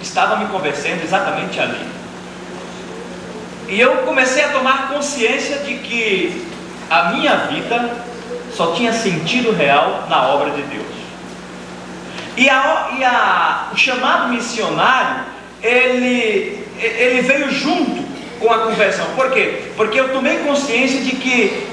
estava me convencendo exatamente ali. E eu comecei a tomar consciência de que a minha vida só tinha sentido real na obra de Deus. O chamado missionário, ele ele veio junto com a conversão. Por quê? Porque eu tomei consciência de que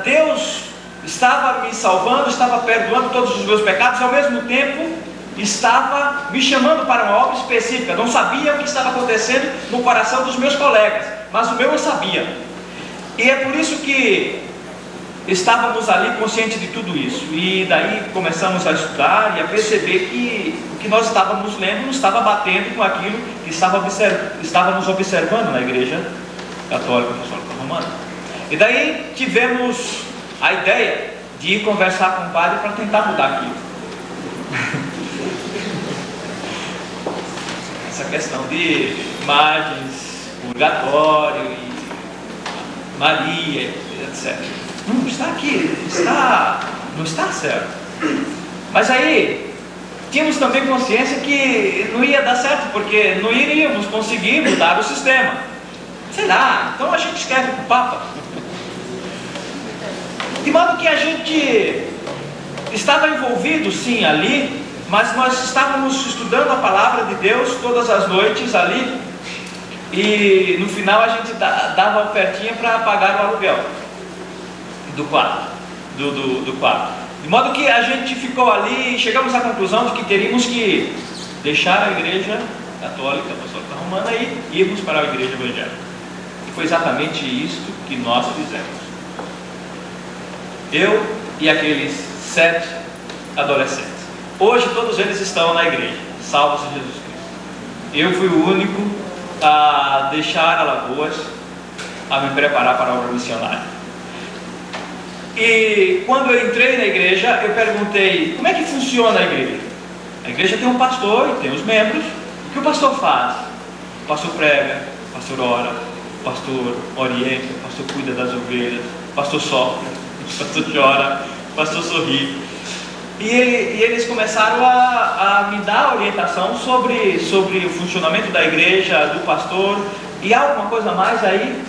Deus estava me salvando, estava perdoando todos os meus pecados, e ao mesmo tempo estava me chamando para uma obra específica. Não sabia o que estava acontecendo no coração dos meus colegas, mas o meu eu sabia. E é por isso que estávamos ali conscientes de tudo isso. E daí começamos a estudar e a perceber que o que nós estávamos lendo não estava batendo com aquilo que estávamos observando na Igreja Católica Apostólica Romana. E daí tivemos a ideia de ir conversar com o padre para tentar mudar aquilo. Essa questão de imagens, purgatório e Maria, etc. Não está aqui, não está certo. Mas aí tínhamos também consciência que não ia dar certo, porque não iríamos conseguir mudar o sistema. Sei lá, então a gente escreve para o Papa. De modo que a gente estava envolvido sim ali, mas nós estávamos estudando a palavra de Deus todas as noites ali, e no final a gente dava ofertinha para pagar o aluguel do quarto, do quarto. De modo que a gente ficou ali e chegamos à conclusão de que teríamos que deixar a Igreja Católica Apostólica Romana e irmos para a Igreja Evangélica. E foi exatamente isto que nós fizemos. Eu e aqueles 7 adolescentes. Hoje todos eles estão na igreja, salvos em Jesus Cristo. Eu fui o único a deixar Alagoas, a me preparar para a obra missionária. E quando eu entrei na igreja, eu perguntei: como é que funciona a igreja? A igreja tem um pastor e tem os membros. O que o pastor faz? O pastor prega, o pastor ora, o pastor orienta, o pastor cuida das ovelhas, o pastor sofre, o pastor chora, o pastor sorri. E eles começaram a me dar orientação sobre o funcionamento da igreja, do pastor. E há alguma coisa mais aí?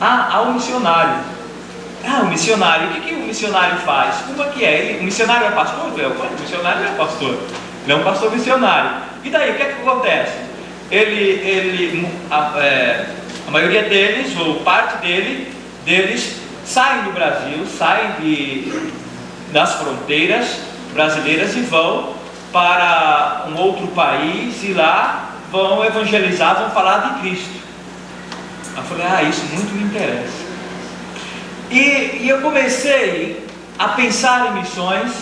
Há um missionário. O missionário, o que o missionário faz? Como é que é? O missionário é pastor? O missionário é pastor. Ele é um pastor missionário. E daí, o que é que acontece? A maioria deles, ou parte deles, saem do Brasil, saem das fronteiras brasileiras e vão para um outro país e lá vão evangelizar, vão falar de Cristo. Eu falei: isso muito me interessa. E eu comecei a pensar em missões,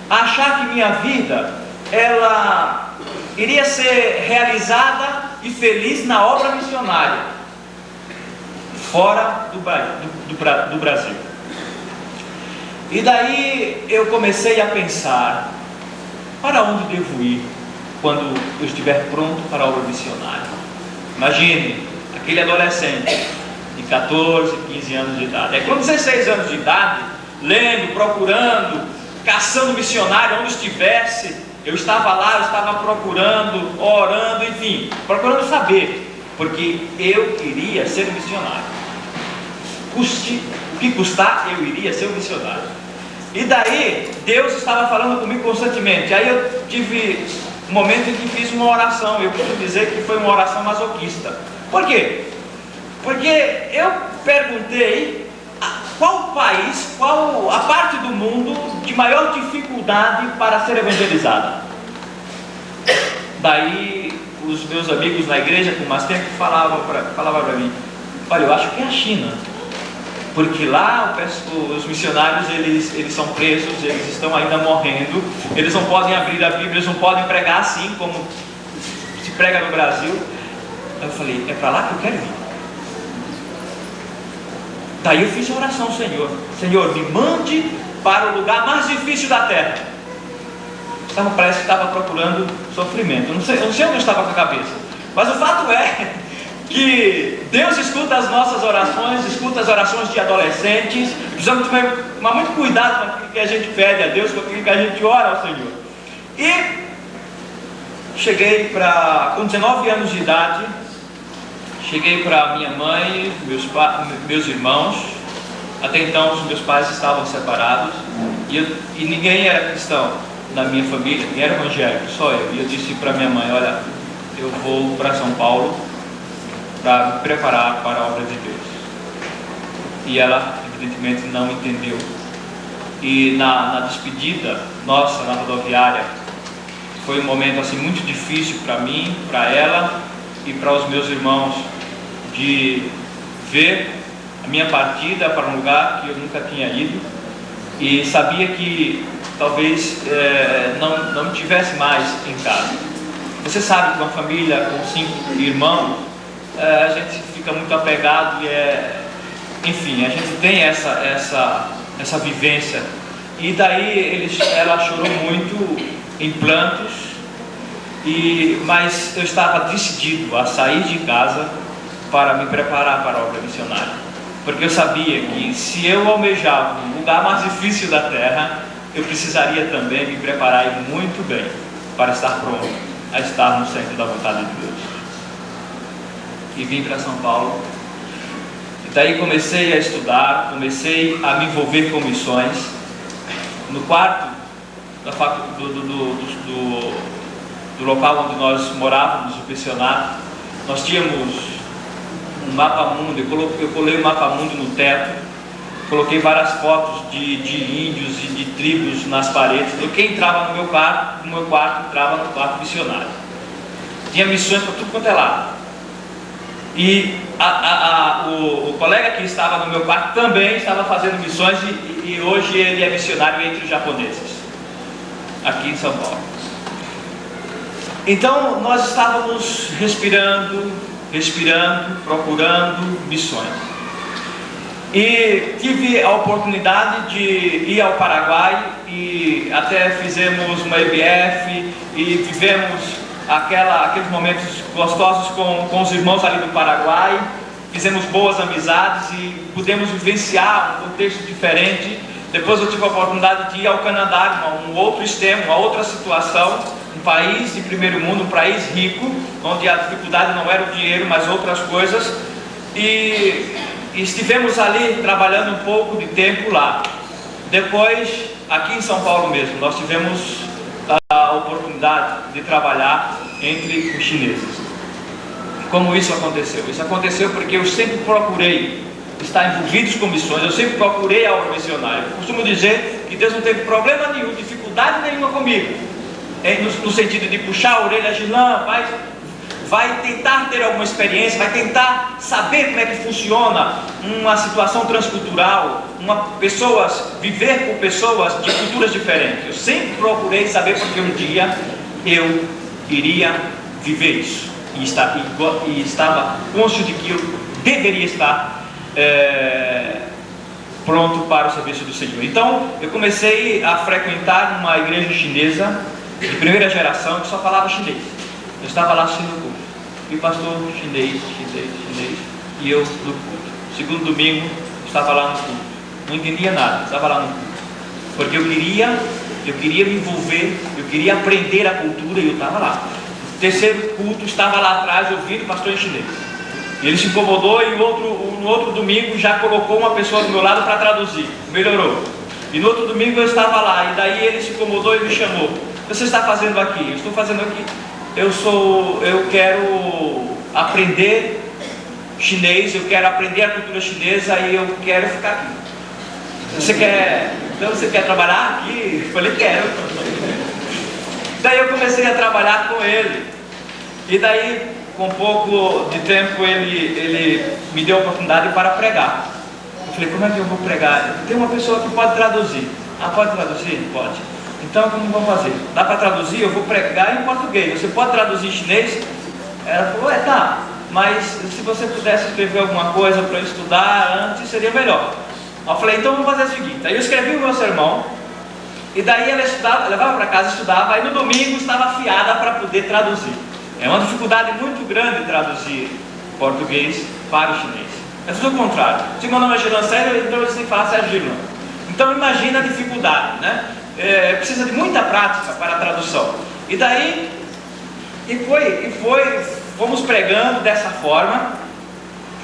a achar que minha vida ela iria ser realizada e feliz na obra missionária fora do Brasil. E daí eu comecei a pensar: para onde devo ir quando eu estiver pronto para a obra missionária? Imagine aquele adolescente de 14, 15 anos de idade. Com 16 anos de idade, lendo, procurando, caçando missionário onde estivesse. Eu estava lá, eu estava procurando, orando, enfim, procurando saber, porque eu queria ser missionário. Custe o que custar, eu iria ser um missionário. E daí Deus estava falando comigo constantemente. Aí eu tive um momento em que fiz uma oração. Eu quero dizer que foi uma oração masoquista. Por quê? Porque eu perguntei qual país, qual a parte do mundo de maior dificuldade para ser evangelizada. Daí os meus amigos na igreja com mais tempo falavam para mim: olha, eu acho que é a China, porque lá os missionários eles são presos, eles estão ainda morrendo, eles não podem abrir a Bíblia, eles não podem pregar assim como se prega no Brasil. Aí eu falei: é para lá que eu quero ir. Daí eu fiz a oração: Senhor, me mande para o lugar mais difícil da terra. Parece que estava procurando sofrimento. Eu não sei onde eu estava com a cabeça, mas o fato é que Deus escuta as nossas orações, escuta as orações de adolescentes. Precisamos tomar muito cuidado com aquilo que a gente pede a Deus, com aquilo que a gente ora ao Senhor. E cheguei com 19 anos de idade, cheguei para minha mãe, meus irmãos. Até então os meus pais estavam separados e ninguém era cristão na minha família, ninguém era evangélico, só eu. E eu disse para minha mãe: olha, eu vou para São Paulo para me preparar para a obra de Deus. E ela, evidentemente, não entendeu. E na despedida nossa na rodoviária, foi um momento assim muito difícil para mim, para ela e para os meus irmãos, de ver a minha partida para um lugar que eu nunca tinha ido, e sabia que talvez não me tivesse mais em casa. Você sabe que uma família com 5 irmãos, a gente fica muito apegado e enfim, a gente tem essa vivência. E daí ela chorou muito, em plantos, mas eu estava decidido a sair de casa para me preparar para a obra missionária, porque eu sabia que se eu almejava um lugar mais difícil da terra, eu precisaria também me preparar muito bem para estar pronto a estar no centro da vontade de Deus. E vim para São Paulo. E daí comecei a estudar, comecei a me envolver com missões. No quarto do local onde nós morávamos, o pensionato, nós tínhamos um mapa-mundo. Eu colei um mapa-mundo no teto, coloquei várias fotos de índios e de tribos nas paredes. E quem entrava no meu quarto entrava no quarto missionário. Tinha missões para tudo quanto é lado. E o colega que estava no meu quarto também estava fazendo missões, e hoje ele é missionário entre os japoneses, aqui em São Paulo. Então nós estávamos respirando, procurando missões. E tive a oportunidade de ir ao Paraguai, e até fizemos uma EBF e vivemos aqueles momentos gostosos com os irmãos ali do Paraguai. Fizemos boas amizades e pudemos vivenciar um contexto diferente. Depois eu tive a oportunidade de ir ao Canadá, um outro extremo, uma outra situação, um país de primeiro mundo, um país rico, onde a dificuldade não era o dinheiro, mas outras coisas. E estivemos ali trabalhando um pouco de tempo lá. Depois, aqui em São Paulo mesmo, nós tivemos a oportunidade de trabalhar entre os chineses. Como isso aconteceu? Isso aconteceu porque eu sempre procurei estar envolvido com missões, eu sempre procurei a obra missionária. Eu costumo dizer que Deus não teve problema nenhum, dificuldade nenhuma comigo, no sentido de puxar a orelha de não, vai tentar ter alguma experiência, vai tentar saber como é que funciona uma situação transcultural, viver com pessoas de culturas diferentes. Eu sempre procurei saber, porque um dia eu iria viver isso, e estava consciente de que eu deveria estar pronto para o serviço do Senhor. Então eu comecei a frequentar uma igreja chinesa de primeira geração que só falava chinês. Eu estava lá assistindo o culto, e o pastor chinês, e eu no culto. Segundo domingo, estava lá no culto, não entendia nada, estava lá no culto, porque eu queria me envolver, eu queria aprender a cultura, e eu estava lá. O terceiro culto, estava lá atrás ouvindo o pastor em chinês, e ele se incomodou, e no outro domingo já colocou uma pessoa do meu lado para traduzir, melhorou. E no outro domingo eu estava lá, e daí ele se incomodou e me chamou. O que você está fazendo aqui? Eu estou fazendo aqui. Eu quero aprender chinês, eu quero aprender a cultura chinesa, e eu quero ficar aqui. Você quer trabalhar aqui? Eu falei, quero. Daí eu comecei a trabalhar com ele, e daí com um pouco de tempo ele me deu a oportunidade para pregar. Eu falei, como é que eu vou pregar? Tem uma pessoa que pode traduzir. Ah, pode traduzir? Pode. Então como vamos fazer? Dá para traduzir? Eu vou pregar em português. Você pode traduzir em chinês? Ela falou, tá, mas se você pudesse escrever alguma coisa para eu estudar antes, seria melhor. Eu falei, então vamos fazer o seguinte. Aí eu escrevi o meu sermão, e daí ela estudava, levava para casa, estudava, aí no domingo estava afiada para poder traduzir. É uma dificuldade muito grande traduzir português para o chinês. É tudo o contrário. Se meu nome é Gilan Sérgio, então eles têm que falar Sérgio Gilan. Então imagina a dificuldade, né? Precisa de muita prática para a tradução. E daí, fomos pregando dessa forma,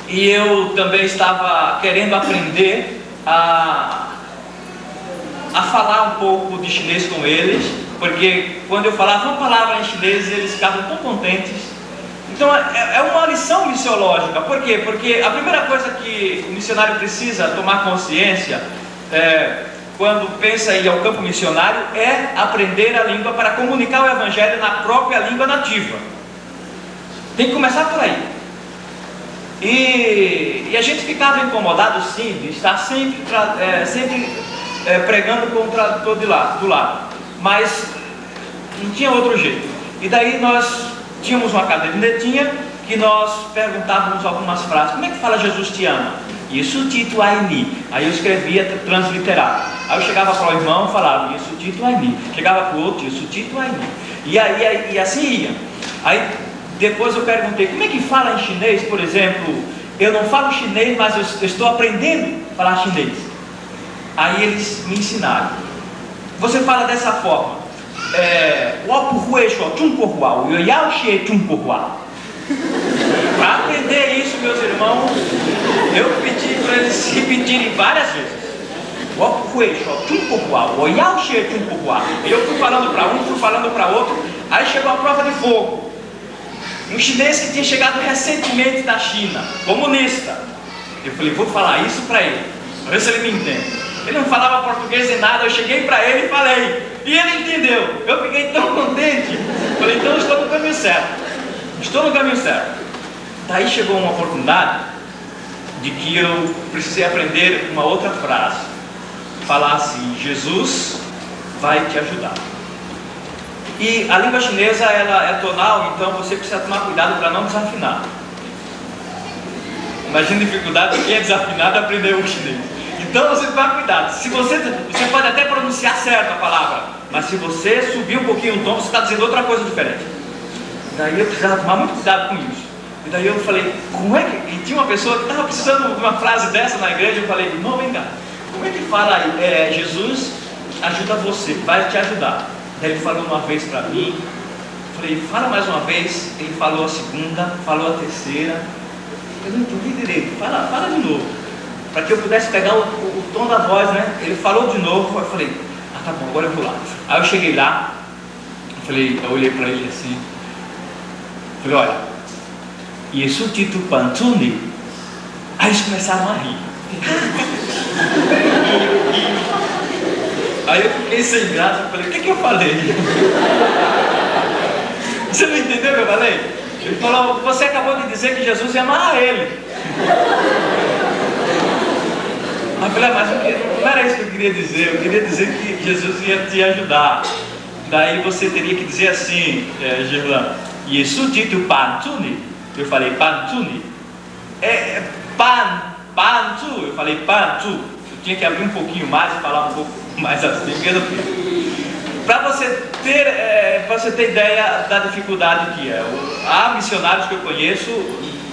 e eu também estava querendo aprender a falar um pouco de chinês com eles, porque quando eu falava uma palavra em chinês, eles ficavam tão contentes. Então é uma lição missiológica. Por quê? Porque a primeira coisa que o missionário precisa tomar consciência quando pensa em ir ao campo missionário é aprender a língua para comunicar o evangelho na própria língua nativa. Tem que começar por aí. E a gente ficava incomodado sim de estar sempre pregando com o tradutor do lado, mas não tinha outro jeito. E daí nós tínhamos uma cadernetinha que nós perguntávamos algumas frases. Como é que fala Jesus te ama? Isso Tito Aini. Aí eu escrevia transliterado. Aí eu chegava para o irmão e falava isso Tito Aini. Chegava para o outro, isso Tito Aini. E assim ia. Aí depois eu perguntei, como é que fala em chinês, por exemplo? Eu não falo chinês, mas eu estou aprendendo a falar chinês. Aí eles me ensinaram. Você fala dessa forma. Para aprender isso, meus irmãos, eu pedi para eles repetirem várias vezes. E eu fui falando para um, fui falando para outro. Aí chegou a prova de fogo. Um chinês que tinha chegado recentemente da China, comunista. Eu falei, vou falar isso para ele, para ver se ele me entende. Ele não falava português nem nada, eu cheguei para ele e falei. E ele entendeu. Eu fiquei tão contente. Falei, então estou no caminho certo. Estou no caminho certo. Daí chegou uma oportunidade de que eu precisei aprender uma outra frase. Falar assim, Jesus vai te ajudar. E a língua chinesa ela é tonal, então você precisa tomar cuidado para não desafinar. Imagina a dificuldade de quem é desafinado aprender o chinês. Então você toma cuidado. Se você pode até pronunciar certo a palavra, mas se você subir um pouquinho o tom, você está dizendo outra coisa diferente. Daí eu precisava tomar muito cuidado com isso. E daí eu falei, como é que... E tinha uma pessoa que estava precisando de uma frase dessa na igreja. Eu falei, irmão, vem cá. Como é que fala aí? Jesus ajuda você, vai te ajudar. Daí ele falou uma vez para mim. Falei, fala mais uma vez. Ele falou a segunda, falou a terceira. Eu não entendi direito. Fala de novo. Para que eu pudesse pegar o tom da voz, né? Ele falou de novo. Eu falei, tá bom, agora eu vou lá. Aí eu cheguei lá. Eu olhei para ele assim. Falei, olha, isso Tito Pantuni. Aí eles começaram a rir. Aí eu fiquei sem graça. Falei, o que eu falei? Você não entendeu o que eu falei? Ele falou, você acabou de dizer que Jesus ia amar a ele. Aí eu falei, mas não era isso que eu queria dizer. Eu queria dizer que Jesus ia te ajudar. Daí você teria que dizer assim, Gerlan, Yesu Tito Pantuni. Eu falei, Pantuni. Pantu. Eu falei, Pantu. Eu tinha que abrir um pouquinho mais e falar um pouco mais assim. Para você ter ideia da dificuldade que é. Há missionários que eu conheço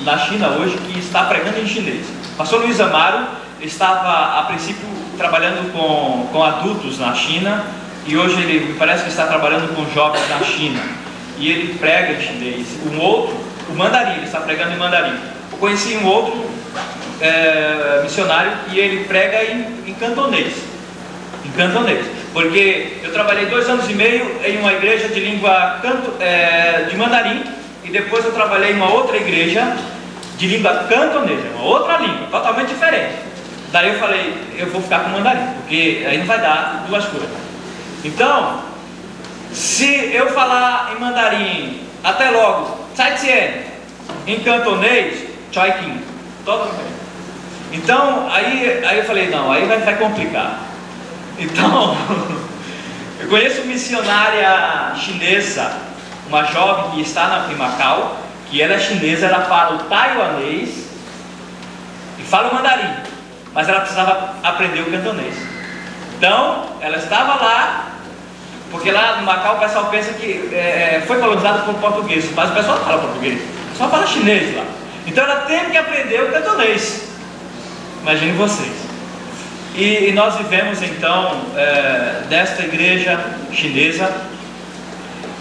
na China hoje que está pregando em chinês. O pastor Luiz Amaro estava a princípio trabalhando com adultos na China e hoje ele me parece que está trabalhando com jovens na China e ele prega em chinês. Um outro, o mandarim, ele está pregando em mandarim. Eu conheci um outro missionário e ele prega em cantonês. Em cantonês, porque eu trabalhei 2 anos e meio em uma igreja de língua de mandarim e depois eu trabalhei em uma outra igreja de língua cantonesa, uma outra língua, totalmente diferente. Daí eu falei, eu vou ficar com mandarim, porque aí não vai dar 2 coisas. Então, se eu falar em mandarim, até logo, Tsai Tsien, em cantonês, Choi King, totalmente. Então, aí eu falei, não, aí vai complicar. Então, eu conheço uma missionária chinesa, uma jovem que está em Macau, que ela é chinesa, ela fala o taiwanês e fala o mandarim, mas ela precisava aprender o cantonês. Então, ela estava lá, porque lá no Macau o pessoal pensa que foi colonizado por português, mas o pessoal não fala português, o pessoal fala chinês lá. Então ela teve que aprender o cantonês. Imagine vocês. E nós vivemos então desta igreja chinesa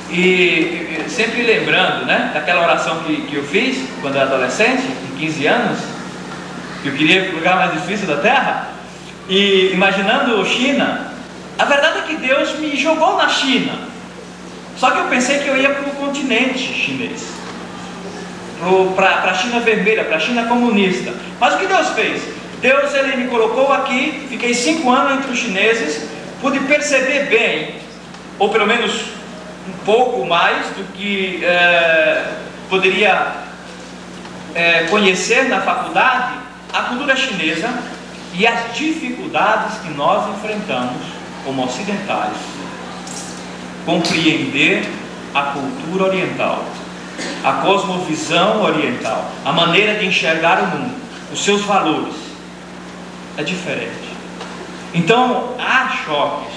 e sempre lembrando, né, daquela oração que eu fiz quando eu era adolescente, com 15 anos, que eu queria ir para o lugar mais difícil da terra, e imaginando China. A verdade é que Deus me jogou na China, só que eu pensei que eu ia para o continente chinês. para a China vermelha, para a China comunista. Mas o que Deus fez? Deus, ele me colocou aqui, fiquei 5 anos entre os chineses, pude perceber bem, ou pelo menos um pouco mais do que poderia conhecer na faculdade, a cultura chinesa e as dificuldades que nós enfrentamos como ocidentais. Compreender a cultura oriental, a cosmovisão oriental, a maneira de enxergar o mundo, os seus valores, é diferente. Então há choques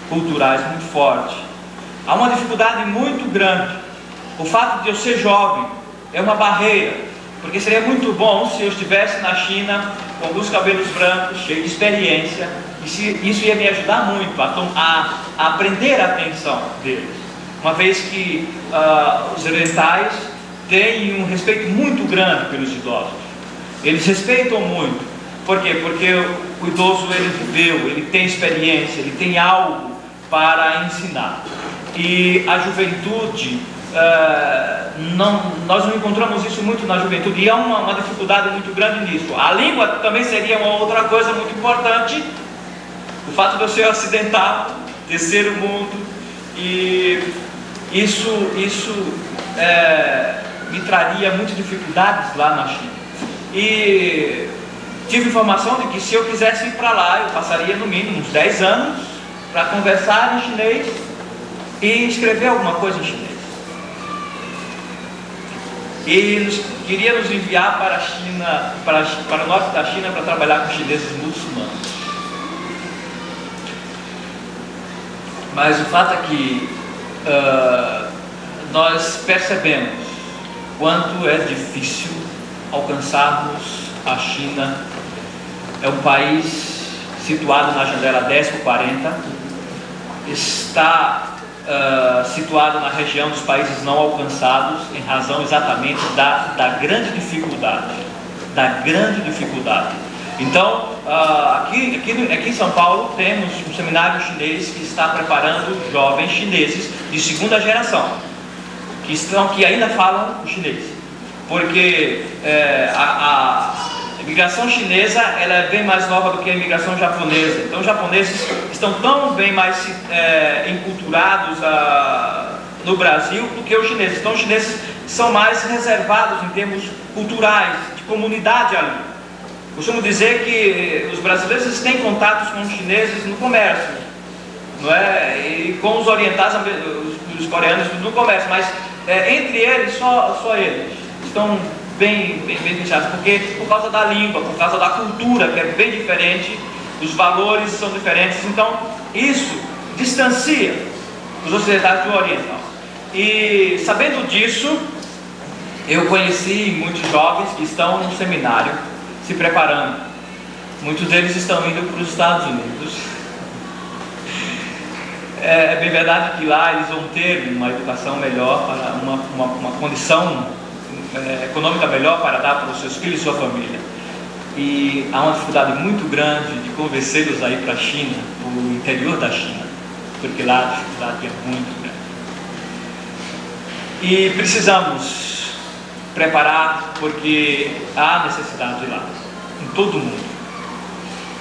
culturais muito fortes, há uma dificuldade muito grande. O fato de eu ser jovem é uma barreira, porque seria muito bom se eu estivesse na China com alguns cabelos brancos, cheio de experiência, e isso ia me ajudar muito a aprender a atenção deles, uma vez que os orientais têm um respeito muito grande pelos idosos. Eles respeitam muito. Por quê? Porque o idoso, ele viveu, ele tem experiência, ele tem algo para ensinar. E a juventude, nós não encontramos isso muito na juventude, e há uma dificuldade muito grande nisso. A língua também seria uma outra coisa muito importante. O fato de eu ser ocidental, terceiro mundo, e isso me traria muitas dificuldades lá na China. E tive informação de que se eu quisesse ir para lá, eu passaria no mínimo uns 10 anos para conversar em chinês e escrever alguma coisa em chinês. E queria nos enviar para a China, para o norte da China, para trabalhar com chineses muçulmanos. Mas o fato é que nós percebemos quanto é difícil alcançarmos a China. É um país situado na janela 10 por 40, está situado na região dos países não alcançados, em razão exatamente da grande dificuldade. Então, aqui em São Paulo temos um seminário chinês que está preparando jovens chineses de segunda geração, que ainda falam o chinês, porque a imigração chinesa, ela é bem mais nova do que a imigração japonesa. Então os japoneses estão tão bem mais enculturados no Brasil do que os chineses. Então os chineses são mais reservados em termos culturais, de comunidade ali. Costumo dizer que os brasileiros têm contatos com os chineses no comércio, não é? E com os orientais, os coreanos no comércio, mas entre eles, só eles estão bem fechados, porque por causa da língua, por causa da cultura, que é bem diferente, os valores são diferentes. Então isso distancia os ocidentais do oriental. E sabendo disso, eu conheci muitos jovens que estão no seminário se preparando. Muitos deles estão indo para os Estados Unidos. É bem verdade que lá eles vão ter uma educação melhor, para uma condição econômica melhor para dar para os seus filhos e sua família. E há uma dificuldade muito grande de convencê-los a ir para a China, para o interior da China, porque lá a dificuldade é muito grande. E precisamos preparar, porque há necessidade lá, em todo mundo.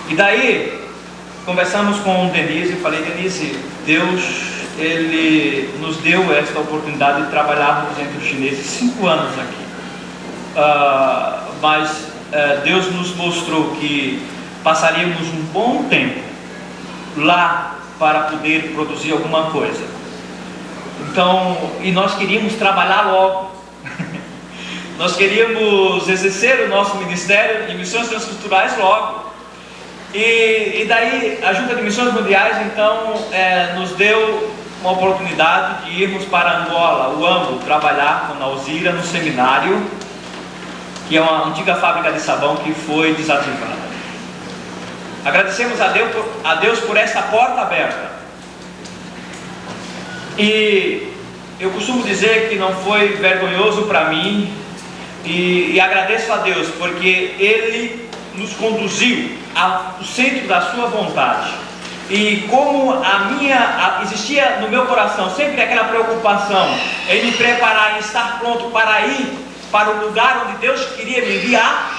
E daí conversamos com Denise e falei: Denise, Deus, Ele nos deu esta oportunidade de trabalharmos entre os chineses 5 anos aqui, mas Deus nos mostrou que passaríamos um bom tempo lá para poder produzir alguma coisa. Então, e nós queríamos trabalhar logo. Nós queríamos exercer o nosso ministério de missões transculturais logo. E daí a Junta de Missões Mundiais então nos deu uma oportunidade de irmos para Angola, o Ambo, trabalhar com a Alzira no seminário, que é uma antiga fábrica de sabão que foi desativada. Agradecemos a Deus por esta porta aberta. E eu costumo dizer que não foi vergonhoso para mim, e agradeço a Deus porque Ele nos conduziu ao centro da sua vontade. E como existia no meu coração sempre aquela preocupação em me preparar, em estar pronto para ir para o lugar onde Deus queria me enviar.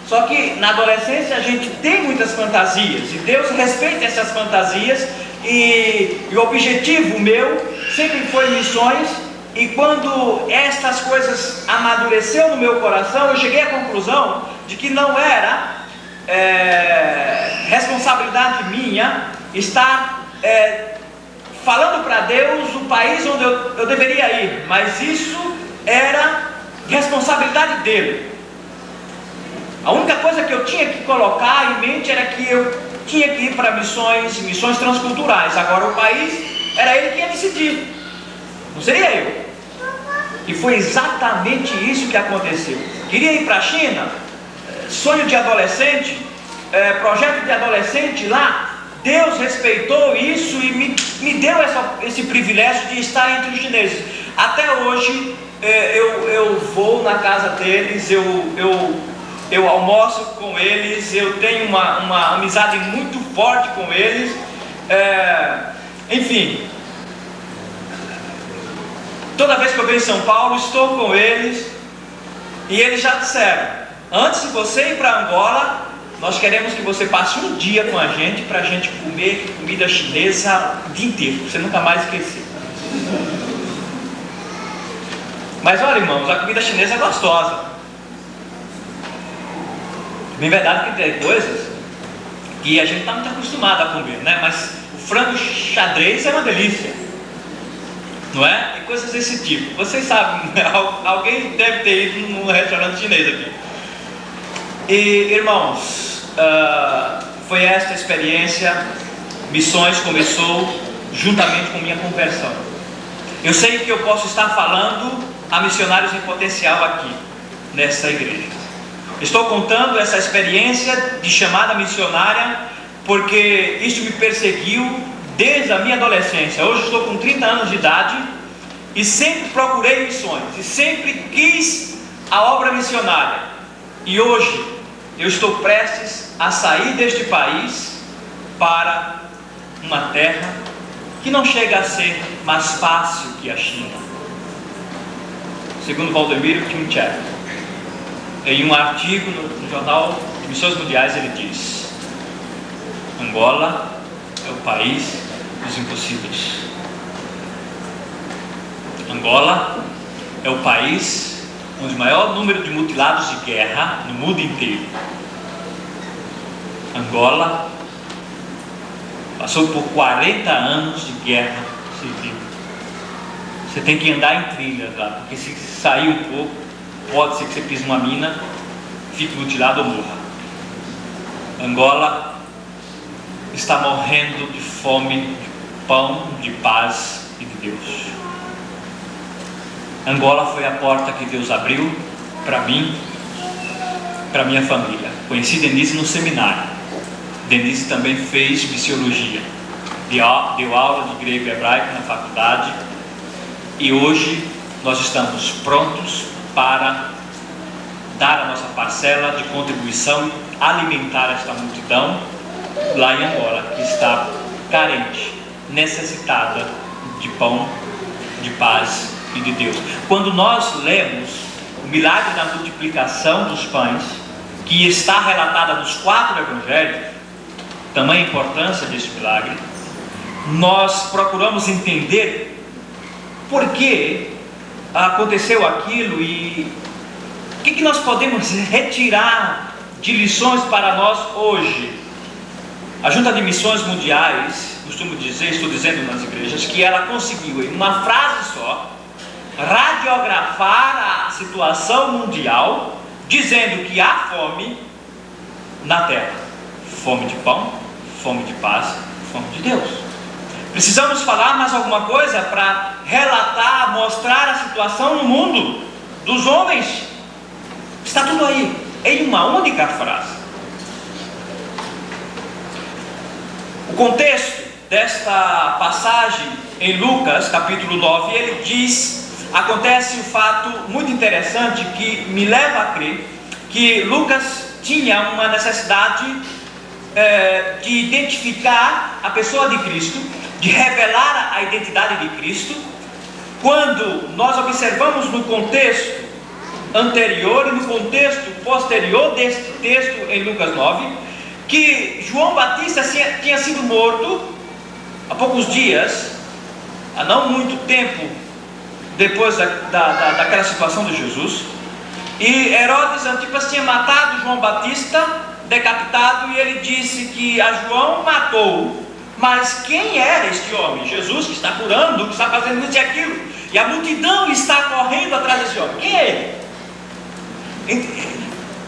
Só que na adolescência a gente tem muitas fantasias, e Deus respeita essas fantasias, e o objetivo meu sempre foi missões. E quando estas coisas amadureceu no meu coração, eu cheguei à conclusão de que não era responsabilidade minha estar falando para Deus o país onde eu deveria ir, mas isso era responsabilidade dele. A única coisa que eu tinha que colocar em mente era que eu tinha que ir para missões transculturais. Agora o país era ele que ia decidir, não seria eu. E foi exatamente isso que aconteceu. Queria ir para a China, sonho de adolescente, projeto de adolescente lá. Deus respeitou isso e me deu esse privilégio de estar entre os chineses. Até hoje eu vou na casa deles, eu almoço com eles, eu tenho uma amizade muito forte com eles. Enfim, toda vez que eu venho em São Paulo, estou com eles, e eles já disseram: antes de você ir para Angola, nós queremos que você passe um dia com a gente, para a gente comer comida chinesa o dia inteiro, para você nunca mais esquecer. Mas olha, irmãos, a comida chinesa é gostosa. Bem verdade que tem coisas que a gente está muito acostumado a comer, né? Mas o frango xadrez é uma delícia, não é? E coisas desse tipo. Vocês sabem, alguém deve ter ido num restaurante chinês aqui. E, irmãos, foi esta experiência. Missões começou juntamente com minha conversão. Eu sei que eu posso estar falando a missionários em potencial aqui, nessa igreja. Estou contando essa experiência de chamada missionária porque isso me perseguiu desde a minha adolescência. Hoje estou com 30 anos de idade e sempre procurei missões e sempre quis a obra missionária. E hoje eu estou prestes a sair deste país para uma terra que não chega a ser mais fácil que a China. Segundo Valdemiro Timchek, em um artigo no Jornal de Missões Mundiais, ele diz: Angola é o país dos impossíveis. Angola é o país onde o maior número de mutilados de guerra no mundo inteiro. Angola passou por 40 anos de guerra civil. Você tem que andar em trilhas lá, porque se sair um pouco, pode ser que você pise uma mina, fique mutilado ou morra. Angola está morrendo de fome, de pão, de paz e de Deus. Angola foi a porta que Deus abriu para mim, para minha família. Conheci Denise no seminário. Denise também fez missiologia, deu aula de grego e hebraico na faculdade, e hoje nós estamos prontos para dar a nossa parcela de contribuição e alimentar esta multidão lá em Angola, que está carente, necessitada de pão, de paz e de Deus. Quando nós lemos o milagre da multiplicação dos pães, que está relatada nos 4 evangelhos, tamanha importância deste milagre, nós procuramos entender por que aconteceu aquilo e o que nós podemos retirar de lições para nós hoje. A Junta de Missões Mundiais, costumo dizer, estou dizendo nas igrejas, que ela conseguiu em uma frase só radiografar a situação mundial, dizendo que há fome na terra. Fome de pão, fome de paz, fome de Deus. Precisamos falar mais alguma coisa para relatar, mostrar a situação no mundo dos homens? Está tudo aí, em uma única frase. O contexto desta passagem em Lucas, capítulo 9, ele diz, acontece um fato muito interessante que me leva a crer que Lucas tinha uma necessidade de identificar a pessoa de Cristo, de revelar a identidade de Cristo. Quando nós observamos no contexto anterior e no contexto posterior deste texto em Lucas 9, que João Batista tinha sido morto há poucos dias, há não muito tempo depois daquela situação de Jesus, e Herodes Antipas tinha matado João Batista, decapitado, e ele disse que a João matou, mas quem era este homem? Jesus, que está curando, que está fazendo isso e aquilo, e a multidão está correndo atrás desse homem. Quem é ele?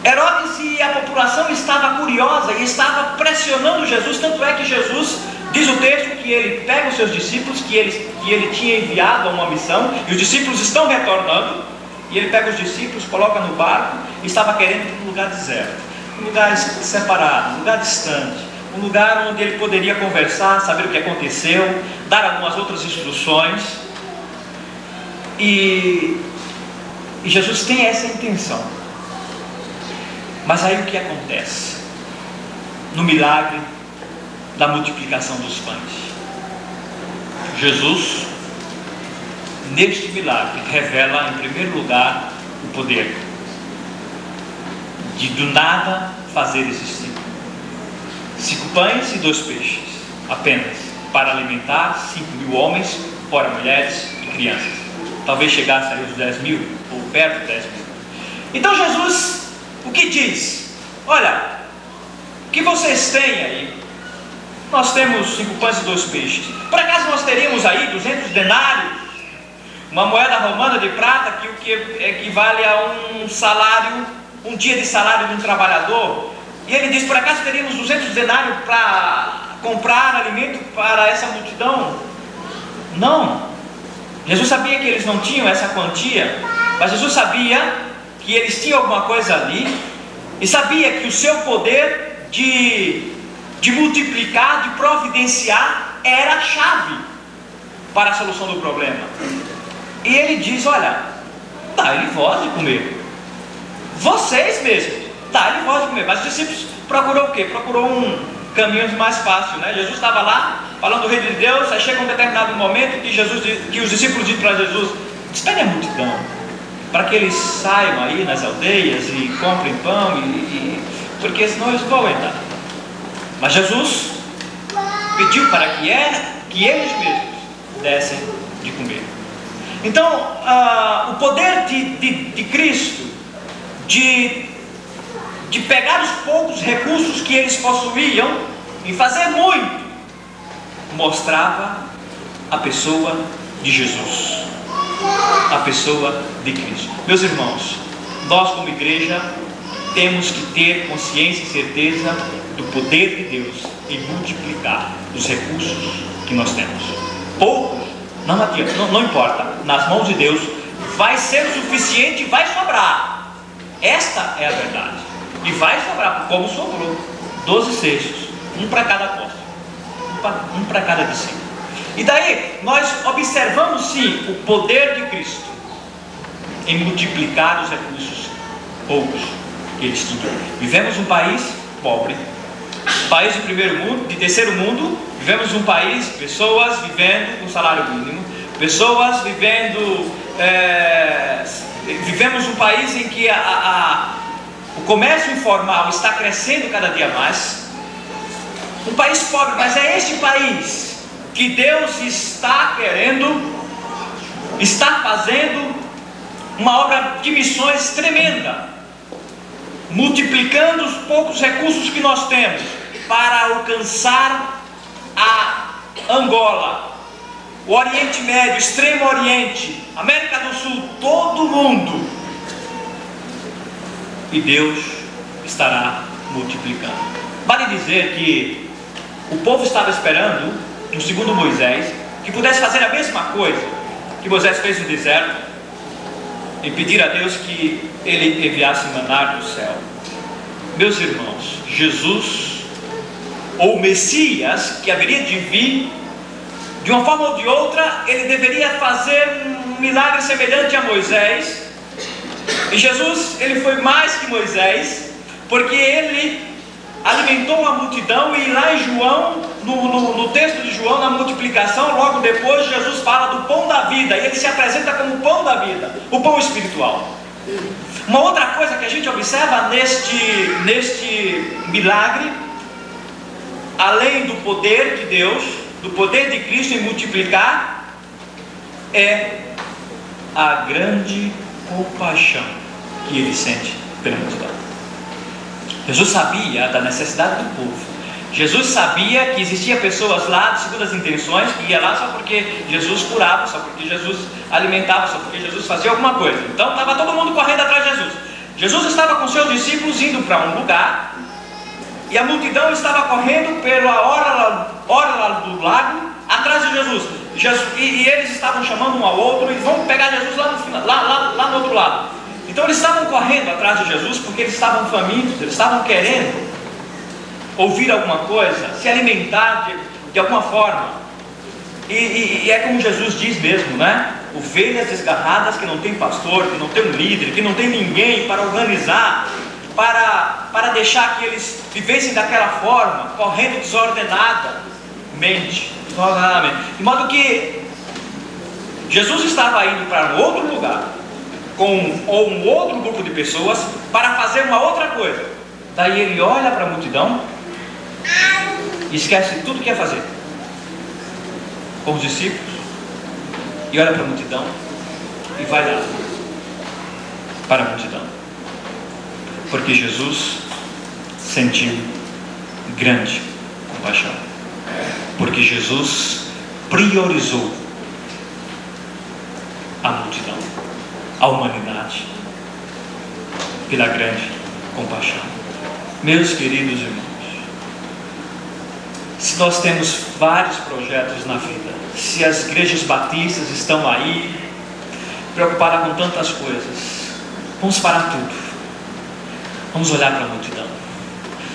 Herodes e a população estava curiosa e estava pressionando Jesus, tanto é que Jesus, diz o texto, que ele pega os seus discípulos, que ele tinha enviado a uma missão, e os discípulos estão retornando, e ele pega os discípulos, coloca no barco, e estava querendo ir para um lugar deserto, um lugar separado, um lugar distante, um lugar onde ele poderia conversar, saber o que aconteceu, dar algumas outras instruções, e Jesus tem essa intenção. Mas aí o que acontece? No milagre da multiplicação dos pães, Jesus, neste milagre, revela em primeiro lugar o poder de do nada fazer existir 5 pães e 2 peixes apenas, para alimentar 5.000 homens, fora mulheres e crianças. Talvez chegasse aí os 10.000, ou perto de 10.000. Então Jesus, o que diz? Olha, o que vocês têm aí? Nós temos 5 pães e 2 peixes. Por acaso nós teríamos aí 200 denários, uma moeda romana de prata, que o que equivale a um salário, um dia de salário de um trabalhador? E ele diz, por acaso teríamos 200 denários para comprar alimento para essa multidão? Não. Jesus sabia que eles não tinham essa quantia, mas Jesus sabia que eles tinham alguma coisa ali, e sabia que o seu poder de multiplicar, de providenciar, era a chave para a solução do problema. E ele diz, olha, dá-lhe voz de comer. Vocês mesmos, dá-lhe voz de comer. Mas os discípulos procurou o quê? Procurou um caminho mais fácil, né? Jesus estava lá, falando do reino de Deus, aí chega um determinado momento que os discípulos dizem para Jesus, despede a multidão, para que eles saiam aí nas aldeias e comprem pão, porque senão eles vão entrar. Mas Jesus pediu para que eles mesmos dessem de comer. Então, o poder de Cristo, de pegar os poucos recursos que eles possuíam e fazer muito, mostrava a pessoa de Jesus, a pessoa de Cristo. Meus irmãos, nós como igreja temos que ter consciência e certeza do poder de Deus em multiplicar os recursos que nós temos. Poucos, não adianta, não importa, nas mãos de Deus vai ser o suficiente e vai sobrar. Esta é a verdade. E vai sobrar, como sobrou, 12 cestos, um para cada apóstolo, um para cada discípulo. E daí nós observamos sim o poder de Cristo em multiplicar os recursos poucos que eles tinham. Vivemos um país pobre, um país de primeiro mundo, de terceiro mundo. Vivemos um país, pessoas vivendo com salário mínimo, pessoas vivendo, vivemos um país em que o comércio informal está crescendo cada dia mais. Um país pobre, mas é este país que Deus está fazendo uma obra de missões tremenda, multiplicando os poucos recursos que nós temos para alcançar a Angola, o Oriente Médio, o Extremo Oriente, América do Sul, todo mundo. E Deus estará multiplicando. Vale dizer que o povo estava esperando, no segundo Moisés, que pudesse fazer a mesma coisa que Moisés fez no deserto, e pedir a Deus que Ele enviasse maná do céu. Meus irmãos, Jesus, ou Messias, que haveria de vir, de uma forma ou de outra, Ele deveria fazer um milagre semelhante a Moisés. E Jesus, Ele foi mais que Moisés, porque Ele alimentou a multidão. E lá em João, no texto de João, na multiplicação, logo depois Jesus fala do pão da vida, e Ele se apresenta como o pão da vida, o pão espiritual. Uma outra coisa que a gente observa neste milagre, além do poder de Deus, do poder de Cristo em multiplicar, é a grande compaixão que ele sente pela multidão. Jesus sabia da necessidade do povo. Jesus sabia que existia pessoas lá de segundas intenções, que ia lá só porque Jesus curava, só porque Jesus alimentava, só porque Jesus fazia alguma coisa. Então estava todo mundo correndo atrás de Jesus. Jesus estava com seus discípulos indo para um lugar, e a multidão estava correndo pela orla do lago atrás de Jesus. E eles estavam chamando um ao outro e vão pegar Jesus lá no final, lá no outro lado. Então eles estavam correndo atrás de Jesus porque eles estavam famintos, eles estavam querendo ouvir alguma coisa, se alimentar de alguma forma. E é como Jesus diz mesmo, né? Ovelhas desgarradas que não tem pastor, que não tem um líder, que não tem ninguém para organizar, para deixar que eles vivessem daquela forma, correndo desordenadamente. De modo que Jesus estava indo para um outro lugar, com um outro grupo de pessoas, para fazer uma outra coisa. Daí ele olha para a multidão e esquece tudo o que ia fazer com os discípulos, e olha para a multidão e vai lá para a multidão, porque Jesus sentiu grande compaixão, porque Jesus priorizou a multidão, a humanidade, pela grande compaixão. Meus queridos irmãos, se nós temos vários projetos na vida, se as igrejas batistas estão aí preocupadas com tantas coisas, vamos parar tudo, vamos olhar para a multidão,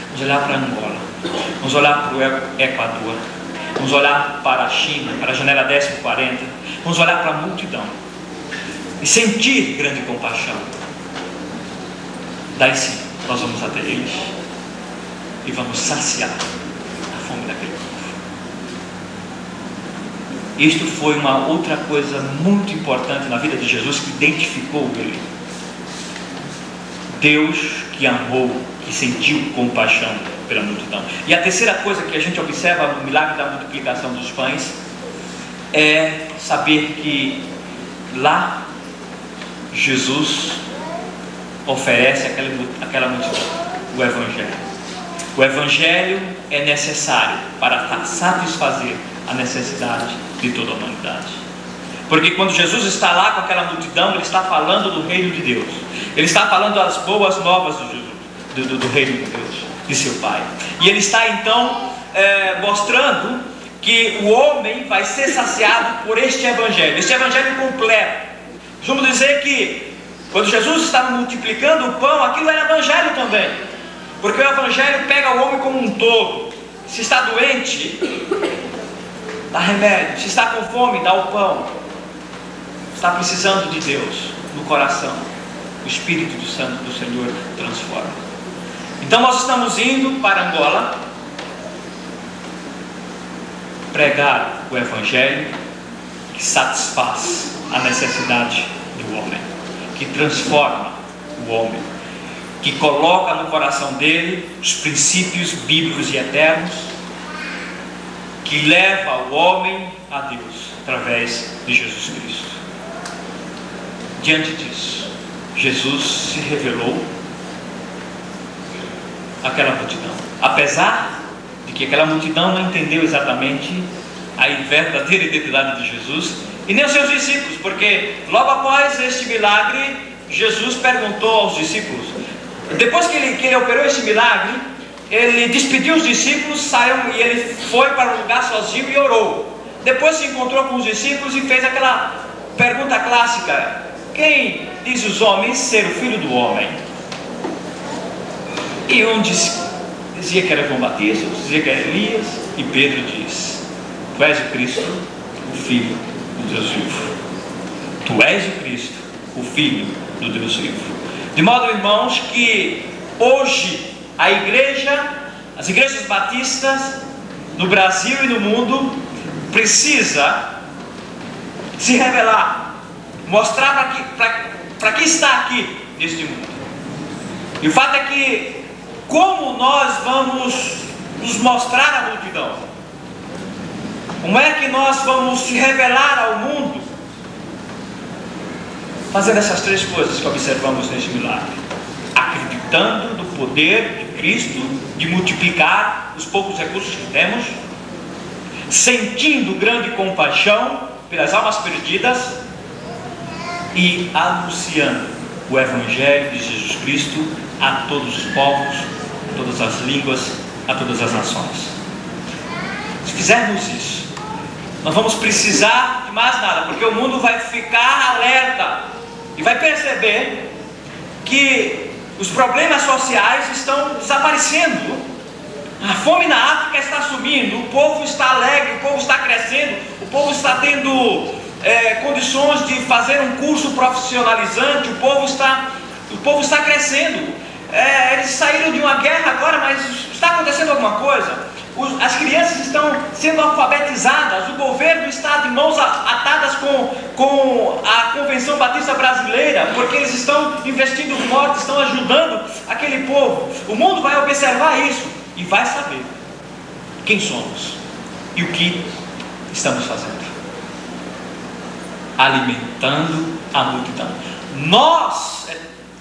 vamos olhar para Angola, vamos olhar para o Equador, vamos olhar para a China, para a janela 1040, vamos olhar para a multidão e sentir grande compaixão. Daí sim nós vamos até eles e vamos saciar a fome daquele povo. Isto foi uma outra coisa muito importante na vida de Jesus, que identificou ele. Deus que amou, que sentiu compaixão pela multidão. E a terceira coisa que a gente observa no milagre da multiplicação dos pães é saber que lá Jesus oferece àquela multidão o Evangelho. O Evangelho é necessário para satisfazer a necessidade de toda a humanidade. Porque quando Jesus está lá com aquela multidão, Ele está falando do reino de Deus. Ele está falando as boas novas do reino de Deus, de seu Pai. E Ele está então mostrando que o homem vai ser saciado por este Evangelho completo. Vamos dizer que quando Jesus estava multiplicando o pão, aquilo era Evangelho também. Porque o Evangelho pega o homem como um todo. Se está doente, dá remédio. Se está com fome, dá o pão. Está precisando de Deus no coração, o Espírito Santo do Senhor transforma. Então nós estamos indo para Angola pregar o Evangelho que satisfaz a necessidade do homem, que transforma o homem, que coloca no coração dele os princípios bíblicos e eternos, que leva o homem a Deus através de Jesus Cristo. Diante disso, Jesus se revelou àquela multidão, apesar de que aquela multidão não entendeu exatamente a verdadeira identidade de Jesus, e nem os seus discípulos, porque logo após este milagre, Jesus perguntou aos discípulos, depois que ele operou esse milagre, ele despediu os discípulos, saiu e ele foi para um lugar sozinho e orou. Depois se encontrou com os discípulos e fez aquela pergunta clássica: quem diz os homens ser o filho do homem? E um dizia que era João Batista, outro dizia que era Elias, e Pedro diz: tu és o Cristo, o Filho do Deus vivo. Tu és o Cristo, o Filho do Deus vivo. De modo, irmãos, que hoje as igrejas batistas no Brasil e no mundo precisa se revelar, mostrar para que está aqui, neste mundo. E o fato é que, como nós vamos nos mostrar à multidão? Como é que nós vamos se revelar ao mundo? Fazendo essas três coisas que observamos neste milagre: acreditando no poder de Cristo de multiplicar os poucos recursos que temos, sentindo grande compaixão pelas almas perdidas e anunciando o Evangelho de Jesus Cristo a todos os povos, a todas as línguas, a todas as nações. Se fizermos isso, nós vamos precisar de mais nada, porque o mundo vai ficar alerta e vai perceber que os problemas sociais estão desaparecendo. A fome na África está sumindo, o povo está alegre, o povo está crescendo, o povo está tendo condições de fazer um curso profissionalizante, o povo está crescendo. Eles saíram de uma guerra agora, mas está acontecendo alguma coisa. As crianças estão sendo alfabetizadas, o governo está de mãos atadas com a Convenção Batista Brasileira, porque eles estão investindo forte, estão ajudando aquele povo. O mundo vai observar isso e vai saber quem somos e o que estamos fazendo. Alimentando a multidão. Nós é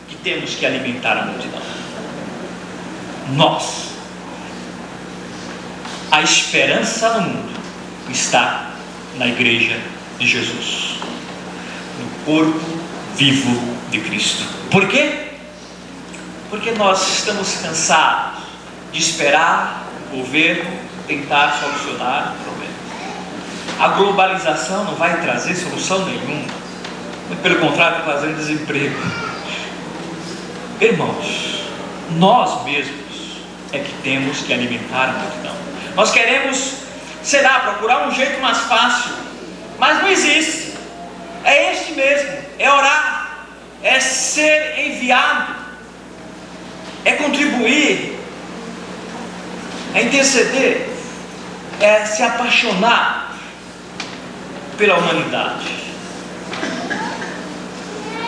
que temos que alimentar a multidão. Nós. A esperança no mundo está na igreja de Jesus, no corpo vivo de Cristo. Por quê? Porque nós estamos cansados de esperar o governo tentar solucionar o problema. A globalização não vai trazer solução nenhuma, pelo contrário, está trazendo desemprego. Irmãos, nós mesmos é que temos que alimentar a multidão. Nós queremos, procurar um jeito mais fácil, mas não existe. É este mesmo, é orar, é ser enviado, é contribuir, é interceder, é se apaixonar pela humanidade.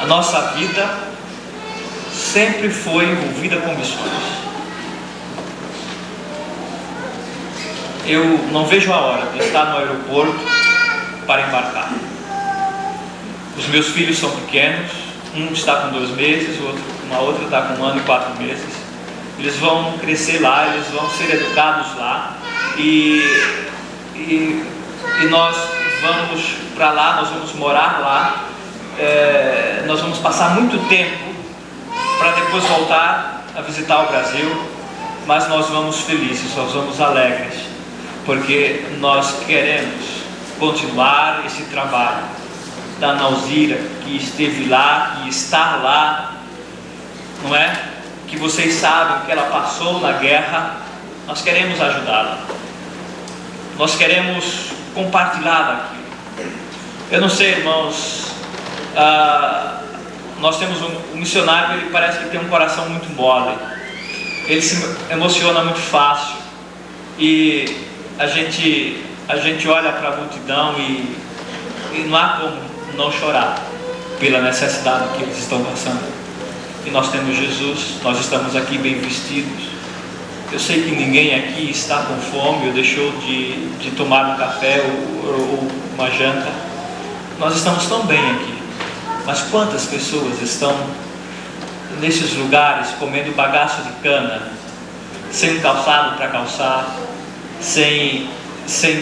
A nossa vida sempre foi envolvida com missões. Eu não vejo a hora de estar no aeroporto para embarcar. Os meus filhos são pequenos, um está com 2 meses, uma outra está com 1 ano e 4 meses. Eles vão crescer lá, eles vão ser educados lá, e nós vamos para lá, nós vamos morar lá, nós vamos passar muito tempo para depois voltar a visitar o Brasil, mas nós vamos felizes, nós vamos alegres, porque nós queremos continuar esse trabalho da Nauzira, que esteve lá e está lá, não é? Que vocês sabem que ela passou na guerra. Nós queremos ajudá-la, nós queremos compartilhar daquilo. Eu não sei, irmãos, nós temos um missionário, ele parece que tem um coração muito mole, ele se emociona muito fácil, e a gente olha para a multidão e não há como não chorar pela necessidade que eles estão passando. E nós temos Jesus, nós estamos aqui bem vestidos. Eu sei que ninguém aqui está com fome ou deixou de tomar um café ou uma janta. Nós estamos tão bem aqui. Mas quantas pessoas estão nesses lugares comendo bagaço de cana, sem calçado para calçar, sem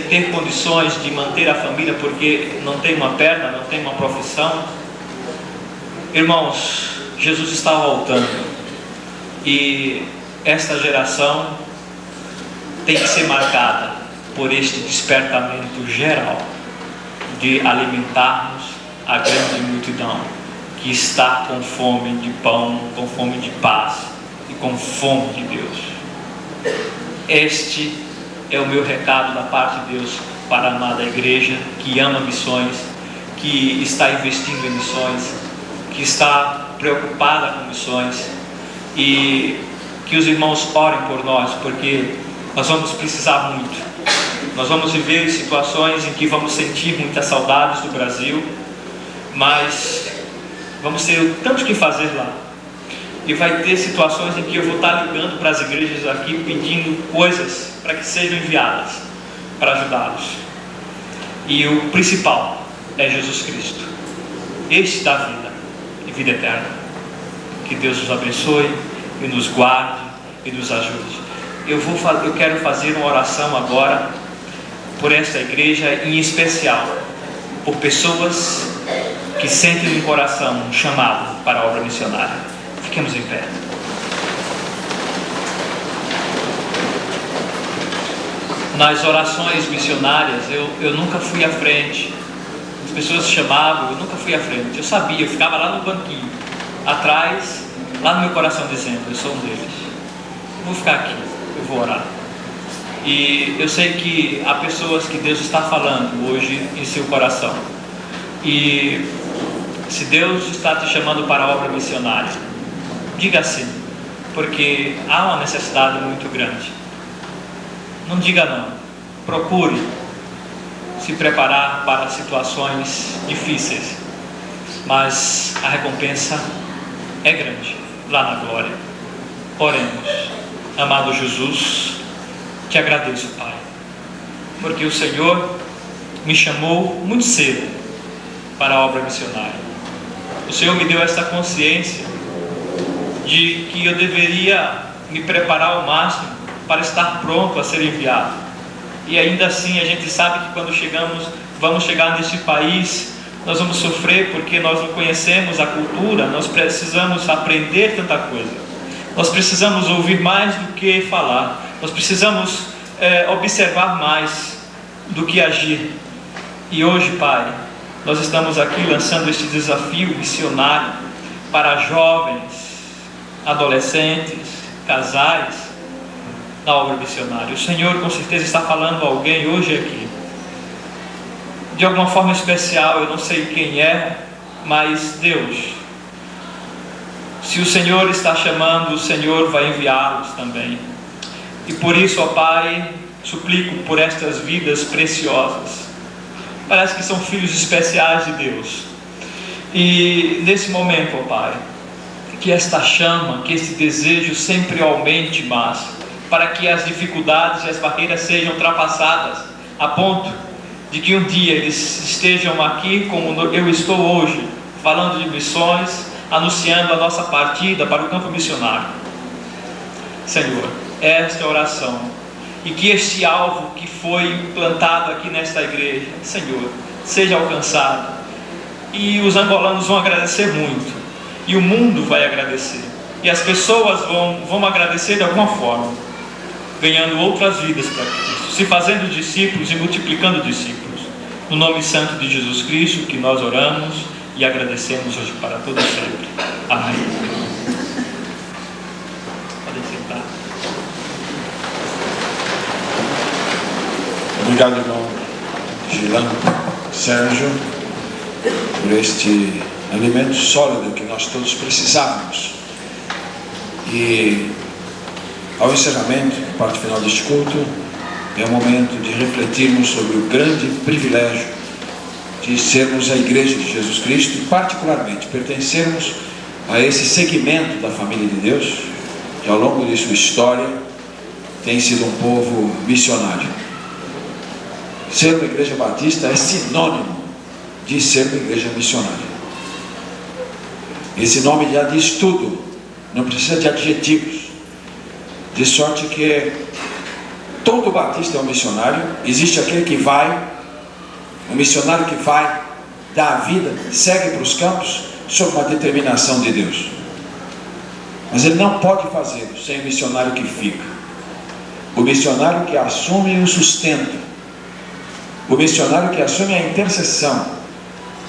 ter condições de manter a família porque não tem uma perna, não tem uma profissão. Irmãos, Jesus está voltando, e esta geração tem que ser marcada por este despertamento geral de alimentarmos a grande multidão que está com fome de pão, com fome de paz e com fome de Deus. Este é o meu recado da parte de Deus para a amada igreja que ama missões, que está investindo em missões, que está preocupada com missões, e que os irmãos orem por nós, porque nós vamos precisar muito. Nós vamos viver situações em que vamos sentir muitas saudades do Brasil, mas vamos ter tanto que fazer lá, E vai ter situações em que eu vou estar ligando para as igrejas aqui pedindo coisas para que sejam enviadas para ajudá-los. E o principal é Jesus Cristo. Este dá vida e vida eterna. Que Deus nos abençoe e nos guarde e nos ajude. Eu quero fazer uma oração agora por esta igreja, em especial por pessoas que sentem no coração um chamado para a obra missionária. Fiquemos em pé. Nas orações missionárias, eu nunca fui à frente. As pessoas chamavam, eu nunca fui à frente. Eu sabia, eu ficava lá no banquinho, atrás, lá no meu coração dizendo, eu sou um deles. Eu vou ficar aqui, eu vou orar. E eu sei que há pessoas que Deus está falando hoje em seu coração. E se Deus está te chamando para a obra missionária, diga sim, porque há uma necessidade muito grande. Não diga não. Procure se preparar para situações difíceis, mas a recompensa é grande lá na glória. Oremos. Amado Jesus, te agradeço, Pai, porque o Senhor me chamou muito cedo para a obra missionária. O Senhor me deu esta consciência de que eu deveria me preparar ao máximo para estar pronto a ser enviado. E ainda assim a gente sabe que quando vamos chegar neste país, nós vamos sofrer porque nós não conhecemos a cultura, nós precisamos aprender tanta coisa. Nós precisamos ouvir mais do que falar. Nós precisamos observar mais do que agir. E hoje, Pai, nós estamos aqui lançando este desafio missionário para jovens, adolescentes, casais, na obra missionária. O Senhor com certeza está falando a alguém hoje aqui, de alguma forma especial. Eu não sei quem é, mas Deus, se o Senhor está chamando, o Senhor vai enviá-los também. E por isso, ó Pai, suplico por estas vidas preciosas. Parece que são filhos especiais de Deus. E nesse momento, ó Pai, que esta chama, que este desejo sempre aumente mais, para que as dificuldades e as barreiras sejam ultrapassadas, a ponto de que um dia eles estejam aqui como eu estou hoje, falando de missões, anunciando a nossa partida para o campo missionário. Senhor, esta é a oração, e que este alvo que foi plantado aqui nesta igreja, Senhor, seja alcançado, e os angolanos vão agradecer muito, e o mundo vai agradecer, e as pessoas vão agradecer de alguma forma, ganhando outras vidas para Cristo, se fazendo discípulos e multiplicando discípulos. No nome santo de Jesus Cristo que nós oramos e agradecemos hoje para todo sempre. Amém. Podem sentar. Obrigado, irmão Gilan, Sérgio, por este alimento sólido que nós todos precisávamos. E ao encerramento, na parte final deste culto, é o momento de refletirmos sobre o grande privilégio de sermos a Igreja de Jesus Cristo e particularmente pertencermos a esse segmento da família de Deus que ao longo de sua história tem sido um povo missionário. Ser uma igreja batista é sinônimo de ser uma igreja missionária. Esse nome já diz tudo, não precisa de adjetivos. De sorte que todo batista é um missionário. Existe aquele que vai, um missionário que vai, dá a vida, segue para os campos, sob uma determinação de Deus. Mas ele não pode fazê-lo sem o missionário que fica. O missionário que assume o sustento. O missionário que assume a intercessão.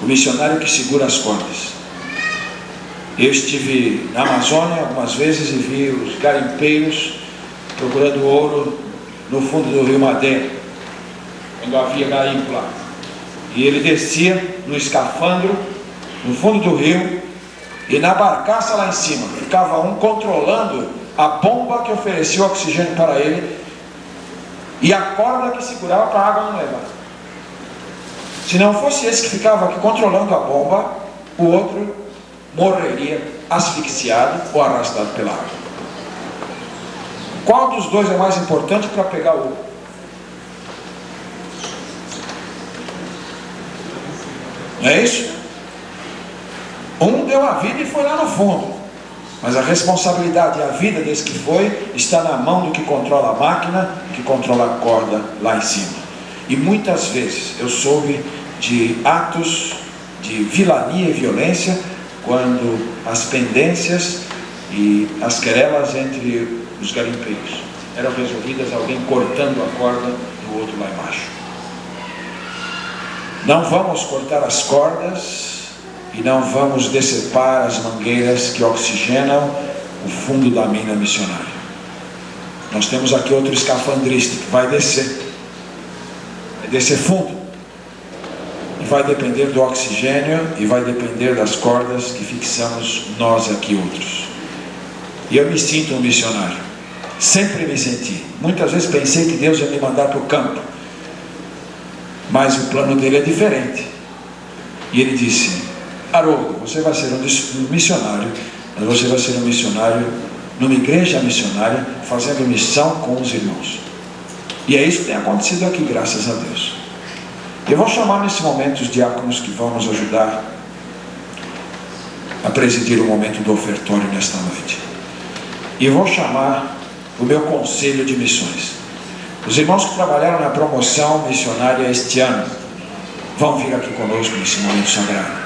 O missionário que segura as cordas. Eu estive na Amazônia algumas vezes e vi os garimpeiros procurando ouro no fundo do rio Madeira, quando havia garimpo lá. E ele descia no escafandro, no fundo do rio, e na barcaça lá em cima, ficava um controlando a bomba que oferecia o oxigênio para ele, e a corda que segurava para a água não levar. Se não fosse esse que ficava aqui controlando a bomba, o outro morreria asfixiado ou arrastado pela água. Qual dos dois é mais importante para pegar o outro? Não é isso? Um deu a vida e foi lá no fundo, mas a responsabilidade e a vida desse que foi está na mão do que controla a máquina, que controla a corda lá em cima. E muitas vezes eu soube de atos de vilania e violência quando as pendências e as querelas entre os garimpeiros eram resolvidas alguém cortando a corda do outro lá embaixo. Não vamos cortar as cordas e não vamos decepar as mangueiras que oxigenam o fundo da mina missionária. Nós temos aqui outro escafandrista que vai descer fundo, e vai depender do oxigênio e vai depender das cordas que fixamos nós aqui outros. E eu me sinto um missionário, sempre me senti. Muitas vezes pensei que Deus ia me mandar para o campo, mas o plano dele é diferente. E ele disse: Haroldo, você vai ser um missionário, mas você vai ser um missionário numa igreja missionária, fazendo missão com os irmãos. E é isso que tem acontecido aqui, graças a Deus. Eu vou chamar nesse momento os diáconos que vão nos ajudar a presidir o momento do ofertório nesta noite. E eu vou chamar o meu conselho de missões. Os irmãos que trabalharam na promoção missionária este ano vão vir aqui conosco nesse momento sagrado.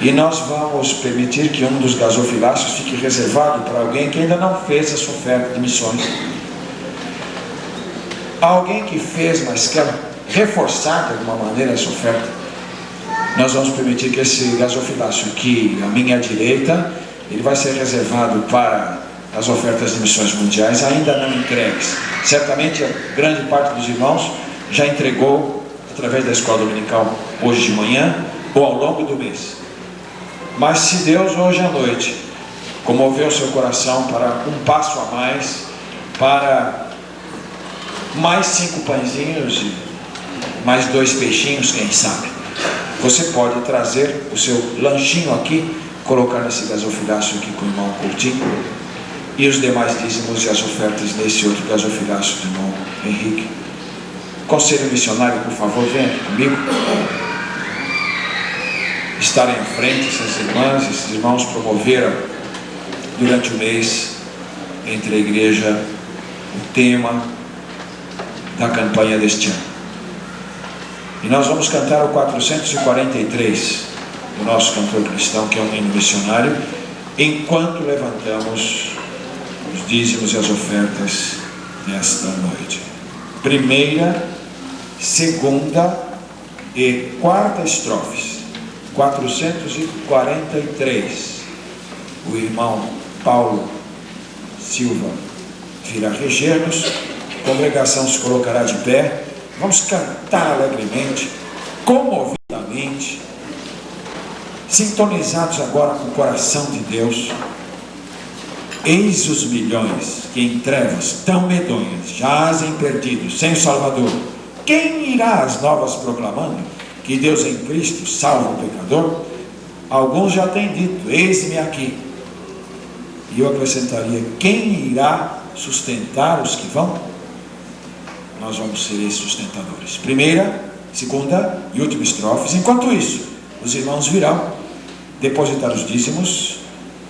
E nós vamos permitir que um dos gasofiláceos fique reservado para alguém que ainda não fez a sua oferta de missões. Alguém que fez, mas quer reforçar de alguma maneira essa oferta. Nós vamos permitir que esse gasofilácio aqui à minha direita, ele vai ser reservado para as ofertas de missões mundiais ainda não entregues. Certamente a grande parte dos irmãos já entregou através da escola dominical hoje de manhã ou ao longo do mês. Mas se Deus hoje à noite comoveu o seu coração para um passo a mais, para mais 5 pãezinhos e mais 2 peixinhos, quem sabe, você pode trazer o seu lanchinho aqui, colocar nesse gasofilácio aqui com o irmão Coutinho, e os demais dízimos e as ofertas nesse outro gasofilácio do irmão Henrique. Conselho missionário, por favor, venha aqui comigo. Estarem à frente essas irmãs, esses irmãos promoveram durante o mês entre a igreja o tema da campanha deste ano. E nós vamos cantar o 443 do nosso cantor cristão, que é um hino missionário, enquanto levantamos os dízimos e as ofertas desta noite. Primeira, segunda e quarta estrofes. 443. O irmão Paulo Silva virá reger-nos. A congregação se colocará de pé. Vamos cantar alegremente, comovidamente, sintonizados agora com o coração de Deus. Eis os milhões que em trevas tão medonhas jazem perdidos, sem Salvador. Quem irá às novas proclamando que Deus em Cristo salva o pecador? Alguns já têm dito: eis-me aqui. E eu acrescentaria: quem irá sustentar os que vão? Nós vamos ser esses sustentadores. Primeira, segunda e última estrofes. Enquanto isso, os irmãos virão depositar os dízimos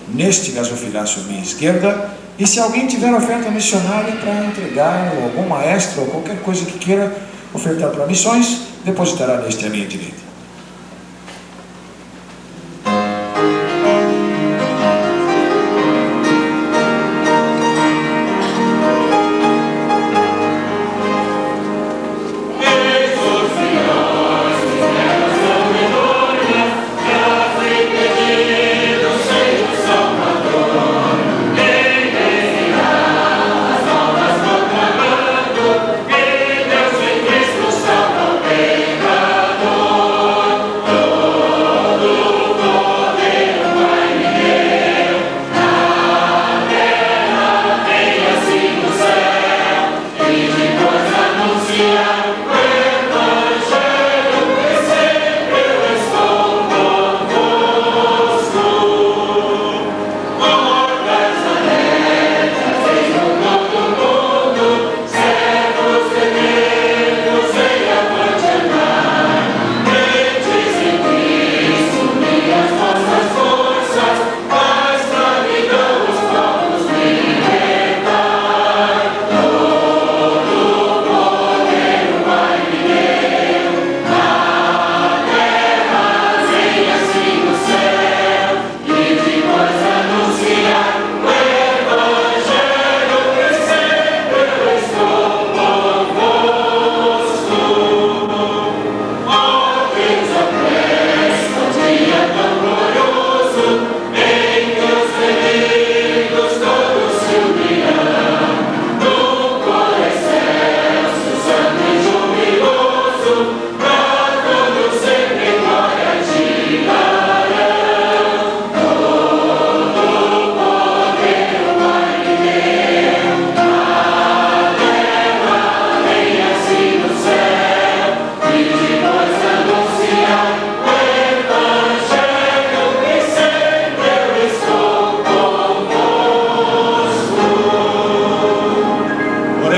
neste gasofilácio à minha esquerda. E se alguém tiver oferta missionária para entregar, ou algum maestro, ou qualquer coisa que queira ofertar para missões, depositará neste à minha direita. Cristo salva o pecador.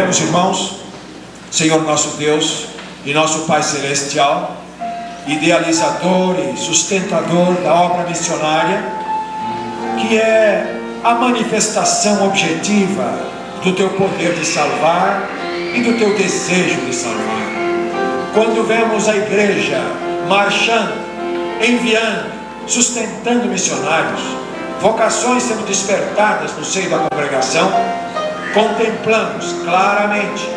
Oremos, irmãos. Senhor nosso Deus e nosso Pai Celestial, idealizador e sustentador da obra missionária, que é a manifestação objetiva do teu poder de salvar e do teu desejo de salvar. Quando vemos a igreja marchando, enviando, sustentando missionários, vocações sendo despertadas no seio da congregação, contemplamos claramente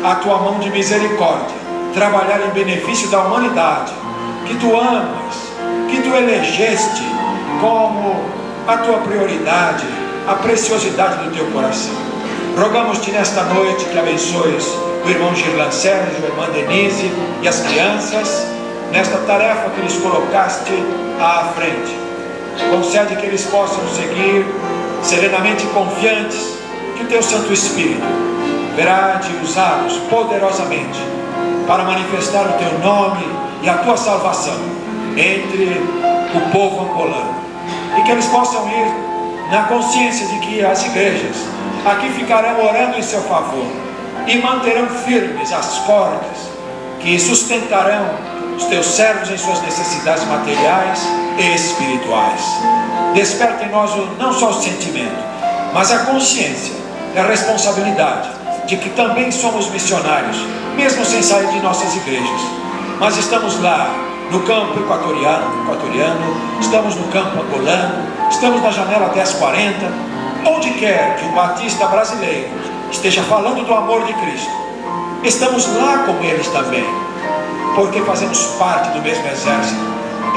a tua mão de misericórdia trabalhar em benefício da humanidade, que tu amas, que tu elegeste como a tua prioridade, a preciosidade do teu coração. Rogamos-te nesta noite que abençoes o irmão Girlan Sérgio, a irmã Denise e as crianças nesta tarefa que lhes colocaste à frente. Concede que eles possam seguir serenamente confiantes que o teu Santo Espírito verá de usá-los poderosamente para manifestar o teu nome e a tua salvação entre o povo angolano, e que eles possam ir na consciência de que as igrejas aqui ficarão orando em seu favor e manterão firmes as cordas que sustentarão os teus servos em suas necessidades materiais e espirituais. Desperta em nós não só o sentimento, mas a consciência e a responsabilidade de que também somos missionários, mesmo sem sair de nossas igrejas. Mas estamos lá no campo equatoriano, estamos no campo angolano, estamos na janela 1040, onde quer que um batista brasileiro esteja falando do amor de Cristo, estamos lá com eles também, porque fazemos parte do mesmo exército,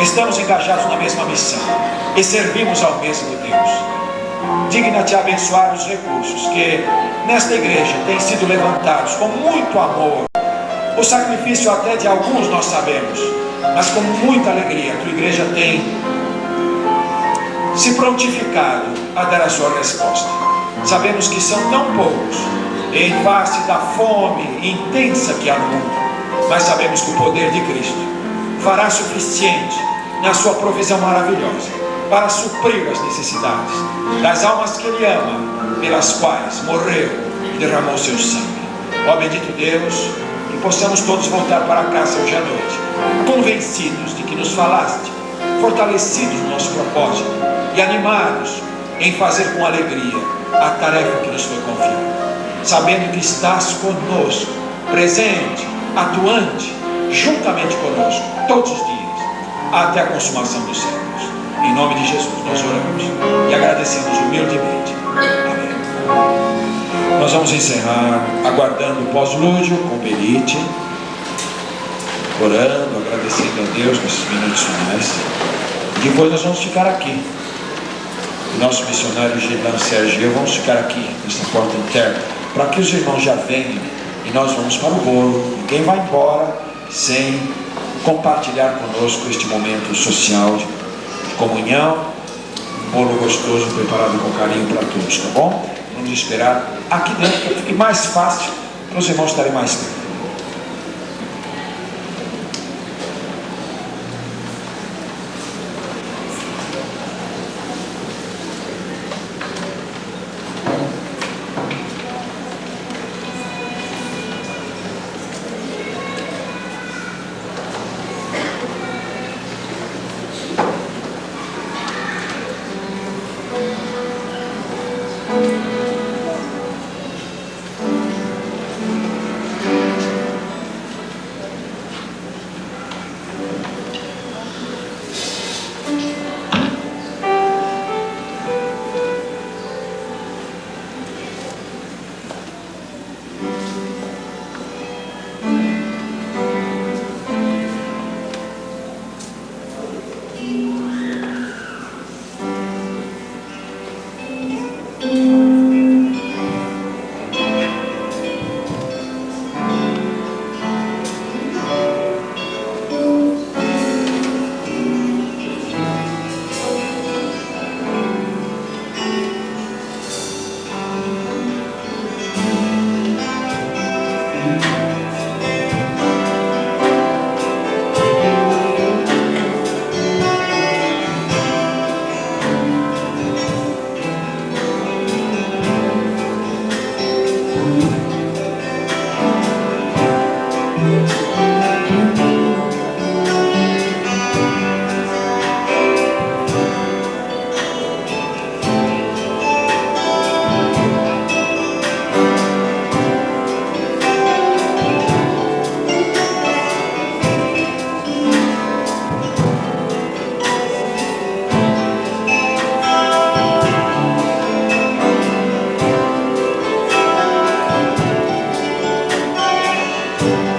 estamos engajados na mesma missão e servimos ao mesmo Deus. Digna-te abençoar os recursos que nesta igreja têm sido levantados com muito amor. O sacrifício até de alguns nós sabemos, mas com muita alegria a tua igreja tem se prontificado a dar a sua resposta. Sabemos que são tão poucos em face da fome intensa que há no mundo, mas sabemos que o poder de Cristo fará suficiente na sua provisão maravilhosa para suprir as necessidades das almas que Ele ama, pelas quais morreu e derramou seu sangue. Ó bendito Deus, que possamos todos voltar para casa hoje à noite, convencidos de que nos falaste, fortalecidos no nosso propósito e animados em fazer com alegria a tarefa que nos foi confiada, sabendo que estás conosco, presente, atuante, juntamente conosco, todos os dias, até a consumação dos séculos. Em nome de Jesus nós oramos e agradecemos humildemente. Amém. Nós vamos encerrar aguardando o pós-lúdio com Benite, orando, agradecendo a Deus nesses minutos finais. E depois nós vamos ficar aqui. O nosso missionário Girlan Sérgio e eu vamos ficar aqui, nesta porta interna, para que os irmãos já venham e nós vamos para o bolo. Ninguém vai embora sem compartilhar conosco este momento social de comunhão, um bolo gostoso preparado com carinho para todos, tá bom? Vamos esperar aqui dentro para que fique mais fácil para os irmãos estarem mais perto. Deus.